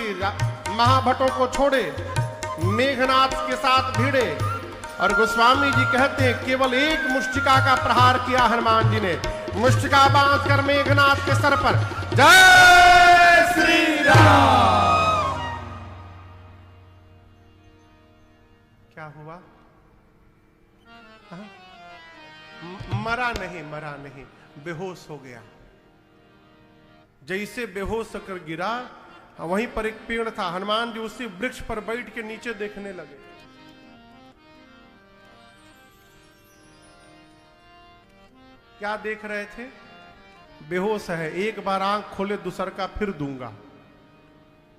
[SPEAKER 1] महाभटों को छोड़े, मेघनाथ के साथ भिड़े और गोस्वामी जी कहते हैं केवल एक मुष्टिका का प्रहार किया हनुमान जी ने, मुष्टिका बांधकर मेघनाथ के सर पर जय श्री राम। क्या हुआ? मरा नहीं, बेहोश हो गया। जैसे बेहोश होकर गिरा, वहीं पर एक पेड़ था, हनुमान जी उसी वृक्ष पर बैठ के नीचे देखने लगे। क्या देख रहे थे? बेहोश है, एक बार आंख खोले दूसर का फिर दूंगा।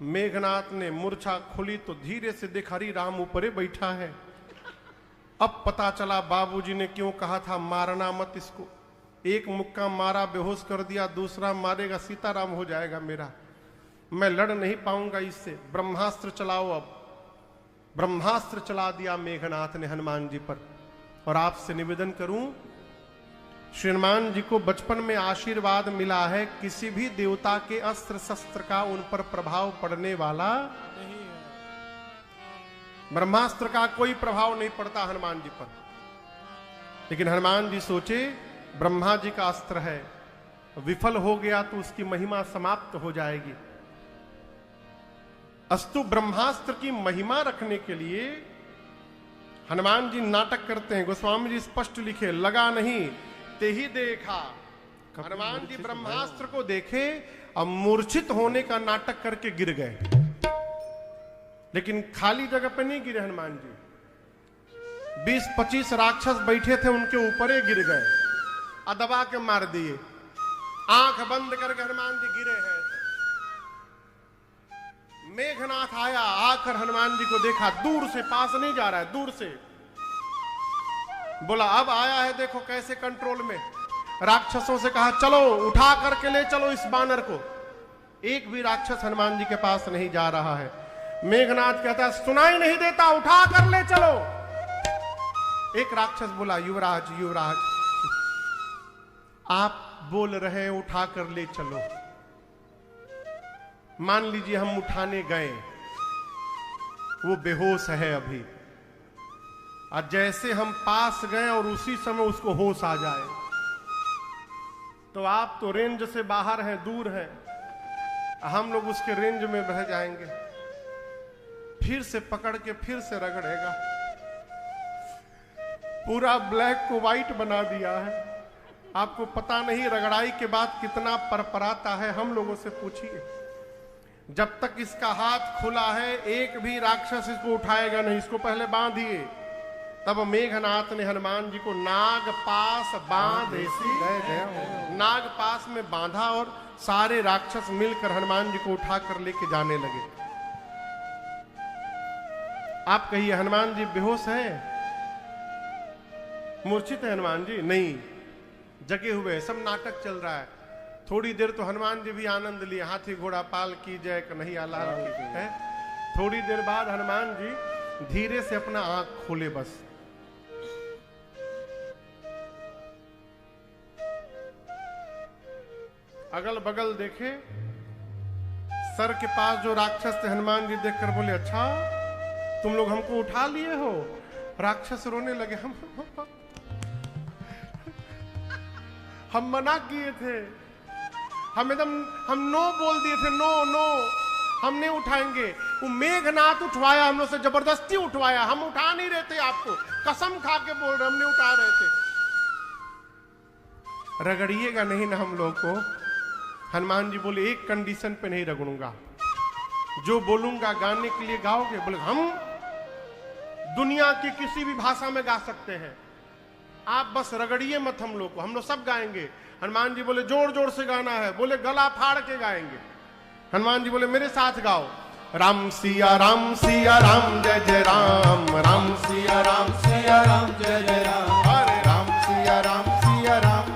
[SPEAKER 1] मेघनाथ ने मूर्छा खोली तो धीरे से देखा हरि राम ऊपरे बैठा है। अब पता चला बाबूजी ने क्यों कहा था मारना मत इसको। एक मुक्का मारा, बेहोश कर दिया, दूसरा मारेगा सीताराम हो जाएगा मेरा, मैं लड़ नहीं पाऊंगा इससे। ब्रह्मास्त्र चलाओ। अब ब्रह्मास्त्र चला दिया मेघनाथ ने हनुमान जी पर। और आपसे निवेदन करूं, श्री हनुमान जी को बचपन में आशीर्वाद मिला है, किसी भी देवता के अस्त्र शस्त्र का उन पर प्रभाव पड़ने वाला नहीं है। ब्रह्मास्त्र का कोई प्रभाव नहीं पड़ता हनुमान जी पर। लेकिन हनुमान जी सोचे ब्रह्मा जी का अस्त्र है, विफल हो गया तो उसकी महिमा समाप्त हो जाएगी। अस्तु ब्रह्मास्त्र की महिमा रखने के लिए हनुमान जी नाटक करते हैं। गोस्वामी जी स्पष्ट लिखे, लगा नहीं ते ही देखा। हनुमान जी ब्रह्मास्त्र को देखे और मूर्छित होने का नाटक करके गिर गए, लेकिन खाली जगह पे नहीं गिरे हनुमान जी। 20-25 राक्षस बैठे थे उनके ऊपर ही गिर गए और दबा के मार दिए। आंख बंद करके हनुमान जी गिरे हैं। मेघनाथ आया, आकर हनुमान जी को देखा, दूर से, पास नहीं जा रहा है, दूर से बोला अब आया है, देखो कैसे कंट्रोल में। राक्षसों से कहा चलो उठा करके ले चलो इस बानर को। एक भी राक्षस हनुमान जी के पास नहीं जा रहा है। मेघनाथ कहता है सुनाई नहीं देता, उठा कर ले चलो। एक राक्षस बोला युवराज युवराज आप बोल रहे हैं उठा कर ले चलो। मान लीजिए हम उठाने गए, वो बेहोश है अभी, और जैसे हम पास गए और उसी समय उसको होश आ जाए, तो आप तो रेंज से बाहर हैं, दूर हैं, हम लोग उसके रेंज में बह जाएंगे, फिर से पकड़ के फिर से रगड़ेगा। पूरा ब्लैक को व्हाइट बना दिया है। आपको पता नहीं रगड़ाई के बाद कितना परपराता है। हम लोगों से पूछिए, जब तक इसका हाथ खुला है एक भी राक्षस इसको उठाएगा नहीं, इसको पहले बांधिए। तब मेघनाथ ने हनुमान जी को नाग पास बांध, नाग पास में बांधा और सारे राक्षस मिलकर हनुमान जी को उठाकर लेके जाने लगे। आप कहिए हनुमान जी बेहोश हैं, मूर्छित है हनुमान जी? नहीं, जगे हुए, सब नाटक चल रहा है। थोड़ी देर तो हनुमान जी भी आनंद लिए, हाथी घोड़ा पाल की जय कन्हैया लाल की जय। थोड़ी देर बाद हनुमान जी धीरे से अपना आंख खोले, बस अगल बगल देखे, सर के पास जो राक्षस थे हनुमान जी देखकर बोले अच्छा तुम लोग हमको उठा लिए हो। राक्षस रोने लगे, हम मना किए थे, हम नो बोल दिए थे, नो नो हम नहीं उठाएंगे। वो मेघनाथ उठवाया, हम लोग से जबरदस्ती उठवाया, हम उठा नहीं रहे थे, आपको कसम खा के बोल रहे हम नहीं उठा रहे थे। रगड़िएगा नहीं ना हम लोग को। हनुमान जी बोले एक कंडीशन पे नहीं रगड़ूंगा, जो बोलूंगा गाने के लिए गाओगे? बोले हम दुनिया की किसी भी भाषा में गा सकते हैं, आप बस रगड़िए मत हम लोग को, हम लोग सब गाएंगे। हनुमान जी बोले जोर जोर से गाना है, बोले गला फाड़ के गाएंगे। हनुमान जी बोले मेरे साथ गाओ, राम सिया राम जय जय राम, राम सिया राम
[SPEAKER 2] जय जय राम,
[SPEAKER 1] हरे राम सिया राम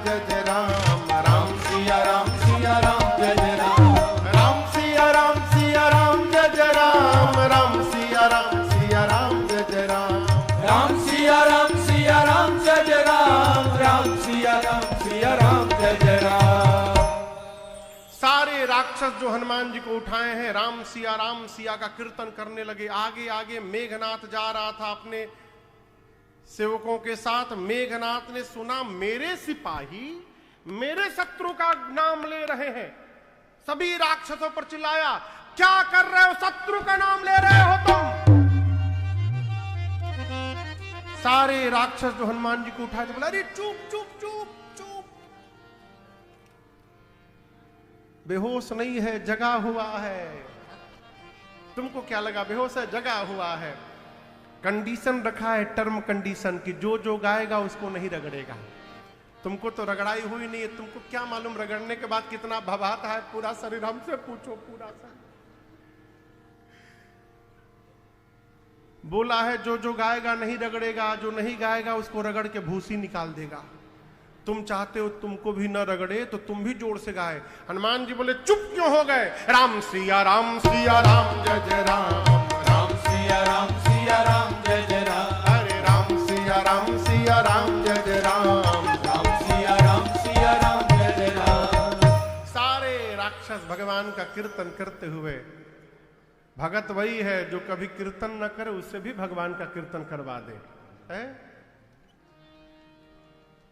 [SPEAKER 1] जय जय राम, राम
[SPEAKER 2] सिया राम जय जय राम,
[SPEAKER 1] राम सिया राम जय जय राम, राम सिया राम जय जय राम,
[SPEAKER 2] राम सिया राम जय जय राम, राम सिया राम जय जय राम।
[SPEAKER 1] सारे राक्षस जो हनुमान जी को उठाए हैं राम सिया का कीर्तन करने लगे। आगे आगे मेघनाथ जा रहा था अपने सेवकों के साथ। मेघनाथ ने सुना मेरे सिपाही मेरे शत्रु का नाम ले रहे हैं, सभी राक्षसों पर चिल्लाया, क्या कर रहे हो, शत्रु का नाम ले रहे हो तुम। सारे राक्षस जो हनुमान जी को उठाए थे बोला, अरे चुप चुप चुप चुप, बेहोश नहीं है, जगा हुआ है। तुमको क्या लगा बेहोश है? जगा हुआ है। कंडीशन रखा है, टर्म कंडीशन की, जो गाएगा उसको नहीं रगड़ेगा। तुमको तो रगड़ाई हुई नहीं है, तुमको क्या मालूम रगड़ने के बाद कितना भवाता है पूरा शरीर। हमसे पूछो, पूरा शरीर बोला है जो गाएगा नहीं रगड़ेगा, जो नहीं गाएगा उसको रगड़ के भूसी निकाल देगा। तुम चाहते हो तुमको भी न रगड़े तो तुम भी जोर से गाए। हनुमान जी बोले चुप क्यों हो गए? राम सिया राम जय जय राम,
[SPEAKER 2] राम सिया राम जय जय राम,
[SPEAKER 1] हरे राम सिया राम जय जय राम,
[SPEAKER 2] राम सिया राम जय जय राम।
[SPEAKER 1] सारे राक्षस भगवान का कीर्तन करते हुए, भगत वही है जो कभी कीर्तन न करे उससे भी भगवान का कीर्तन करवा दे, है?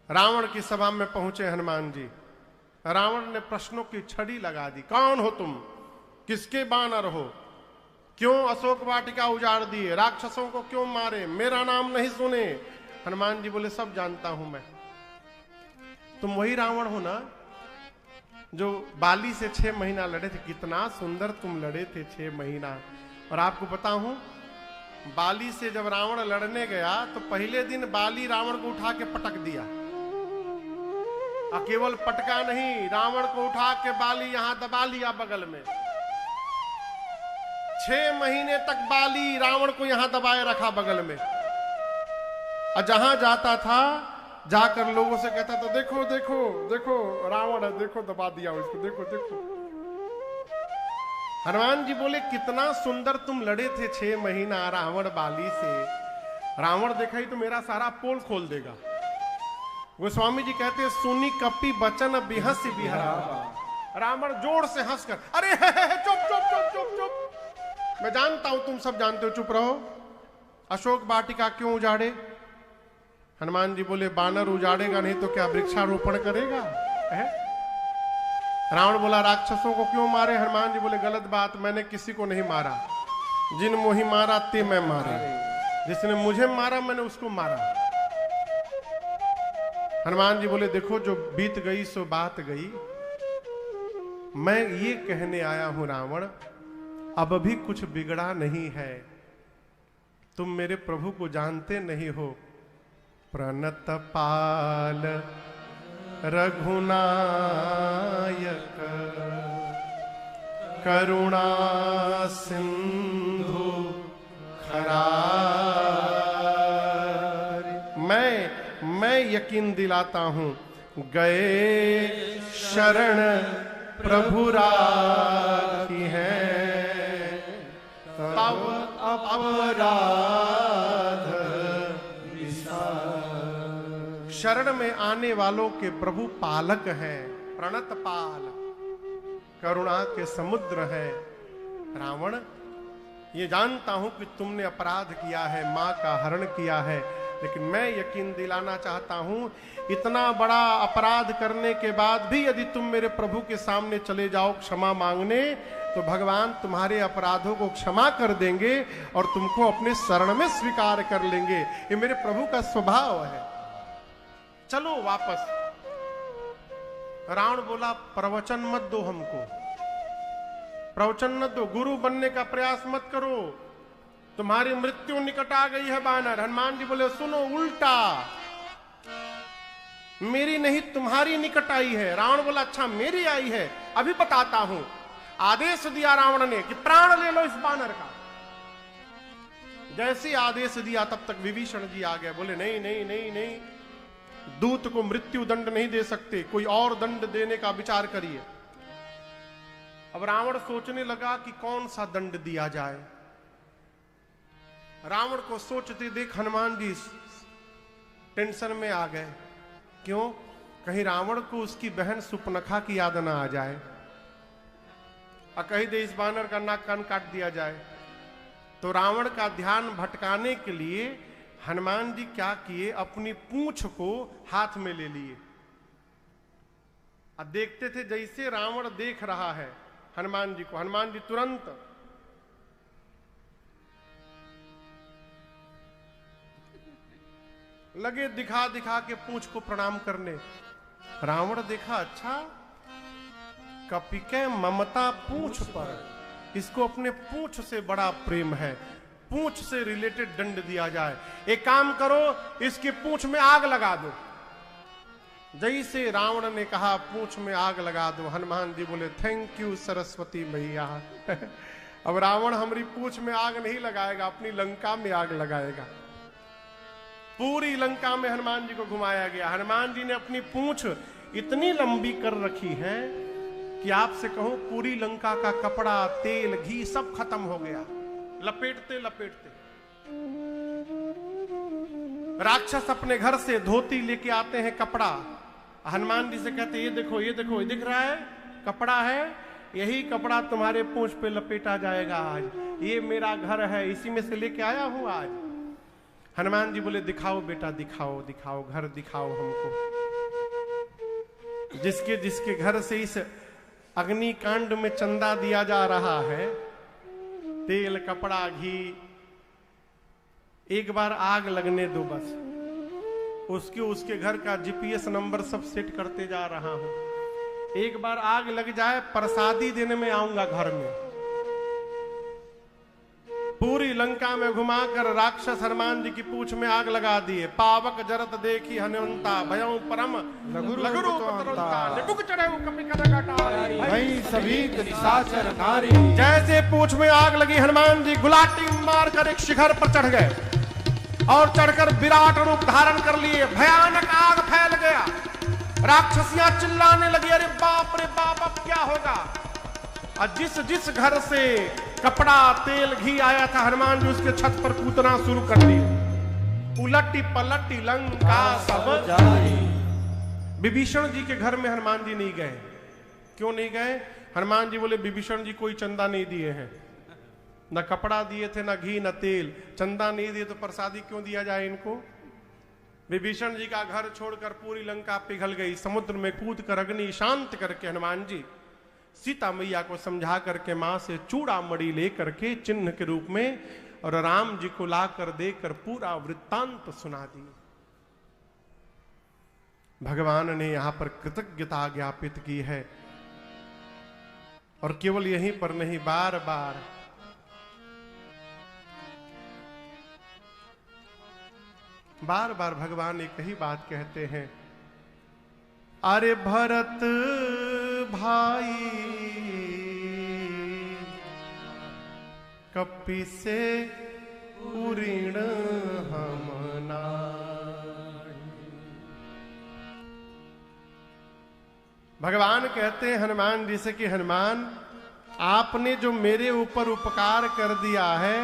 [SPEAKER 1] रावण की सभा में पहुंचे हनुमान जी। रावण ने प्रश्नों की छड़ी लगा दी। कौन हो तुम? किसके बानर हो? क्यों अशोक वाटिका उजाड़ दिए? राक्षसों को क्यों मारे? मेरा नाम नहीं सुने? हनुमान जी बोले सब जानता हूं मैं। तुम वही रावण हो ना जो बाली से 6 महीना लड़े थे? कितना सुंदर तुम लड़े थे 6 महीना। और आपको बता हूं, बाली से जब रावण लड़ने गया तो पहले दिन बाली रावण को उठा के पटक दिया। और केवल पटका नहीं, रावण को उठा के बाली यहां दबा लिया बगल में। 6 महीने तक बाली रावण को यहां दबाए रखा बगल में। और जहां जाता था जाकर लोगों से कहता था, देखो देखो देखो रावण है, देखो दबा दिया उसको, देखो देखो। हनुमान जी बोले कितना सुंदर तुम लड़े थे 6 महीना रावण बाली से। रावण देखा ही तो मेरा सारा पोल खोल देगा। गोस्वामी जी कहते हैं, सुनी कपि बचन बिहसी बिहरा। रावण जोर से हंसकर, अरे चुप चुप चुप चुप चुप, मैं जानता हूं तुम सब जानते हो, चुप रहो। अशोक वाटिका क्यों उजाड़े? हनुमान जी बोले बानर उजाड़ेगा नहीं तो क्या वृक्षारोपण करेगा? रावण बोला राक्षसों को क्यों मारे? हनुमान जी बोले गलत बात, मैंने किसी को नहीं मारा। जिन मोहि मारा ते मैं मारे, जिसने मुझे मारा मैंने उसको मारा। हनुमान जी बोले देखो जो बीत गई सो बात गई। मैं ये कहने आया हूं रावण, अब भी कुछ बिगड़ा नहीं है। तुम मेरे प्रभु को जानते नहीं हो। प्रणत पाल रघुनायक करुणा सिंधु खरारी। मैं यकीन दिलाता हूं, गए शरण प्रभु राखी है, तब अपराध शरण में आने वालों के प्रभु पालक हैं। प्रणत पाल, करुणा के समुद्र है। रावण, ये जानता हूं कि तुमने अपराध किया है, मां का हरण किया है, लेकिन मैं यकीन दिलाना चाहता हूं, इतना बड़ा अपराध करने के बाद भी यदि तुम मेरे प्रभु के सामने चले जाओ क्षमा मांगने, तो भगवान तुम्हारे अपराधों को क्षमा कर देंगे और तुमको अपने शरण में स्वीकार कर लेंगे। ये मेरे प्रभु का स्वभाव है। चलो वापस। रावण बोला प्रवचन मत दो हमको, प्रवचन मत दो, गुरु बनने का प्रयास मत करो, तुम्हारी मृत्यु निकट आ गई है बानर। हनुमान जी बोले सुनो, उल्टा, मेरी नहीं तुम्हारी निकट आई है। रावण बोला अच्छा मेरी आई है, अभी बताता हूं। आदेश दिया रावण ने कि प्राण ले लो इस बानर का। जैसे आदेश दिया तब तक विभीषण जी आ गए, बोले नहीं नहीं नहीं नहीं, दूत को मृत्यु दंड नहीं दे सकते, कोई और दंड देने का विचार करिए। अब रावण सोचने लगा कि कौन सा दंड दिया जाए। रावण को सोचते देख हनुमान जी टेंशन में आ गए। क्यों? कहीं रावण को उसकी बहन सुपनखा की याद ना आ जाए और कहीं दे इस बानर का नाक कान काट दिया जाए। तो रावण का ध्यान भटकाने के लिए हनुमान जी क्या किए, अपनी पूंछ को हाथ में ले लिए और देखते थे जैसे रावण देख रहा है हनुमान जी को, हनुमान जी तुरंत लगे दिखा दिखा के पूंछ को प्रणाम करने। रावण देखा, अच्छा कपिके ममता पूंछ पर, इसको अपने पूंछ से बड़ा प्रेम है, पूंछ से रिलेटेड दंड दिया जाए। एक काम करो, इसकी पूंछ में आग लगा दो। जैसे रावण ने कहा पूंछ में आग लगा दो, हनुमान जी बोले थैंक यू सरस्वती मैया। अब रावण हमारी पूंछ में आग नहीं लगाएगा, अपनी लंका में आग लगाएगा। पूरी लंका में हनुमान जी को घुमाया गया। हनुमान जी ने अपनी पूंछ इतनी लंबी कर रखी है कि आपसे कहूं पूरी लंका का कपड़ा, तेल, घी सब खत्म हो गया, लपेटते लपेटते। राक्षस अपने घर से धोती लेके आते हैं, कपड़ा, हनुमान जी से कहते ये देखो ये देखो, ये दिख रहा है कपड़ा है, यही कपड़ा तुम्हारे पूंछ पे लपेटा जाएगा आज, ये मेरा घर है, इसी में से लेके आया हूं आज। हनुमान जी बोले दिखाओ बेटा, दिखाओ दिखाओ, घर दिखाओ हमको। जिसके जिसके घर से इस अग्निकांड में चंदा दिया जा रहा है, तेल, कपड़ा, घी, एक बार आग लगने दो बस, उसके घर का जीपीएस नंबर सब सेट करते जा रहा हूं। एक बार आग लग जाए, प्रसादी देने में आऊंगा घर में। पूरी लंका में घुमाकर राक्षस हनुमान जी की पूंछ में आग लगा दिए। पावक जरत देखी हनुमंता, भयं परम लगुरु निपुक चढ़े
[SPEAKER 2] वहीं सभी निशाचर नारी।
[SPEAKER 1] जैसे पूंछ में आग लगी, हनुमान जी गुलाटी मारकर एक शिखर पर चढ़ गए और चढ़कर विराट रूप धारण कर लिए। भयानक आग फैल गया, राक्षसियां चिल्लाने लगी, अरे बाप रे बाप, अब क्या होगा। और जिस जिस घर से कपड़ा, तेल, घी आया था, हनुमान जी उसके छत पर कूदना शुरू कर दिए। उलटी पलटी लंका सब जाई। विभीषण जी के घर में हनुमान जी नहीं गए। क्यों नहीं गए? हनुमान जी बोले विभीषण जी कोई चंदा नहीं दिए हैं, न कपड़ा दिए थे, न घी, न तेल। चंदा नहीं दिए तो प्रसादी क्यों दिया जाए इनको। विभीषण जी का घर छोड़कर पूरी लंका पिघल गई। समुद्र में कूद कर अग्नि शांत करके हनुमान जी सीता मैया को समझा करके मां से चूड़ा मणि लेकर के चिन्ह के रूप में और राम जी को लाकर देकर पूरा वृत्तांत सुना दी। भगवान ने यहां पर कृतज्ञता ज्ञापित की है और केवल यहीं पर नहीं, बार बार भगवान एक ही बात कहते हैं, अरे भरत भाई कपि से ऋण हम नाहि। भगवान कहते हैं हनुमान जी से कि हनुमान, आपने जो मेरे ऊपर उपकार कर दिया है,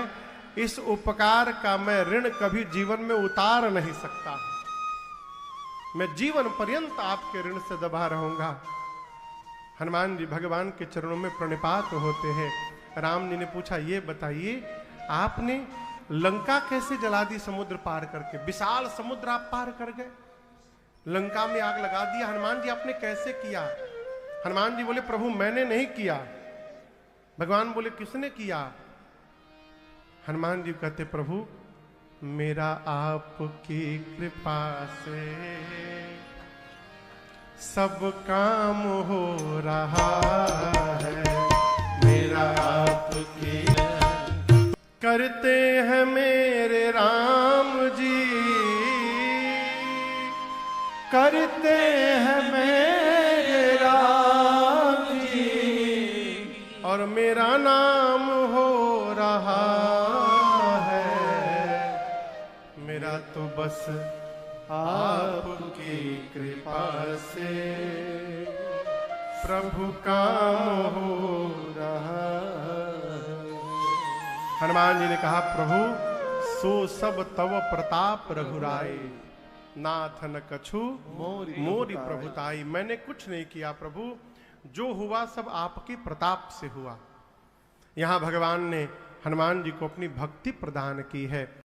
[SPEAKER 1] इस उपकार का मैं ऋण कभी जीवन में उतार नहीं सकता। मैं जीवन पर्यंत आपके ऋण से दबा रहूंगा। हनुमान जी भगवान के चरणों में प्रणिपात होते हैं। राम जी ने पूछा, ये बताइए आपने लंका कैसे जला दी समुद्र पार करके? विशाल समुद्र आप पार कर गए, लंका में आग लगा दिया। हनुमान जी आपने कैसे किया? हनुमान जी बोले, प्रभु मैंने नहीं किया। भगवान बोले, किसने किया? हनुमान जी कहते, प्रभु मेरा आपकी कृपा से सब काम हो रहा है। मेरा आपकी करते हैं मेरे राम जी, करते हैं मेरे राम जी, नाम हो रहा है, मेरा तो बस आपकी कृपा से प्रभु काम हो रहा है। हनुमान जी ने कहा, प्रभु सो सब तव प्रताप रघुराई, नाथ न कछु मोरी प्रभुताई। मैंने कुछ नहीं किया प्रभु, जो हुआ सब आपके प्रताप से हुआ। यहां भगवान ने हनुमान जी को अपनी भक्ति प्रदान की है।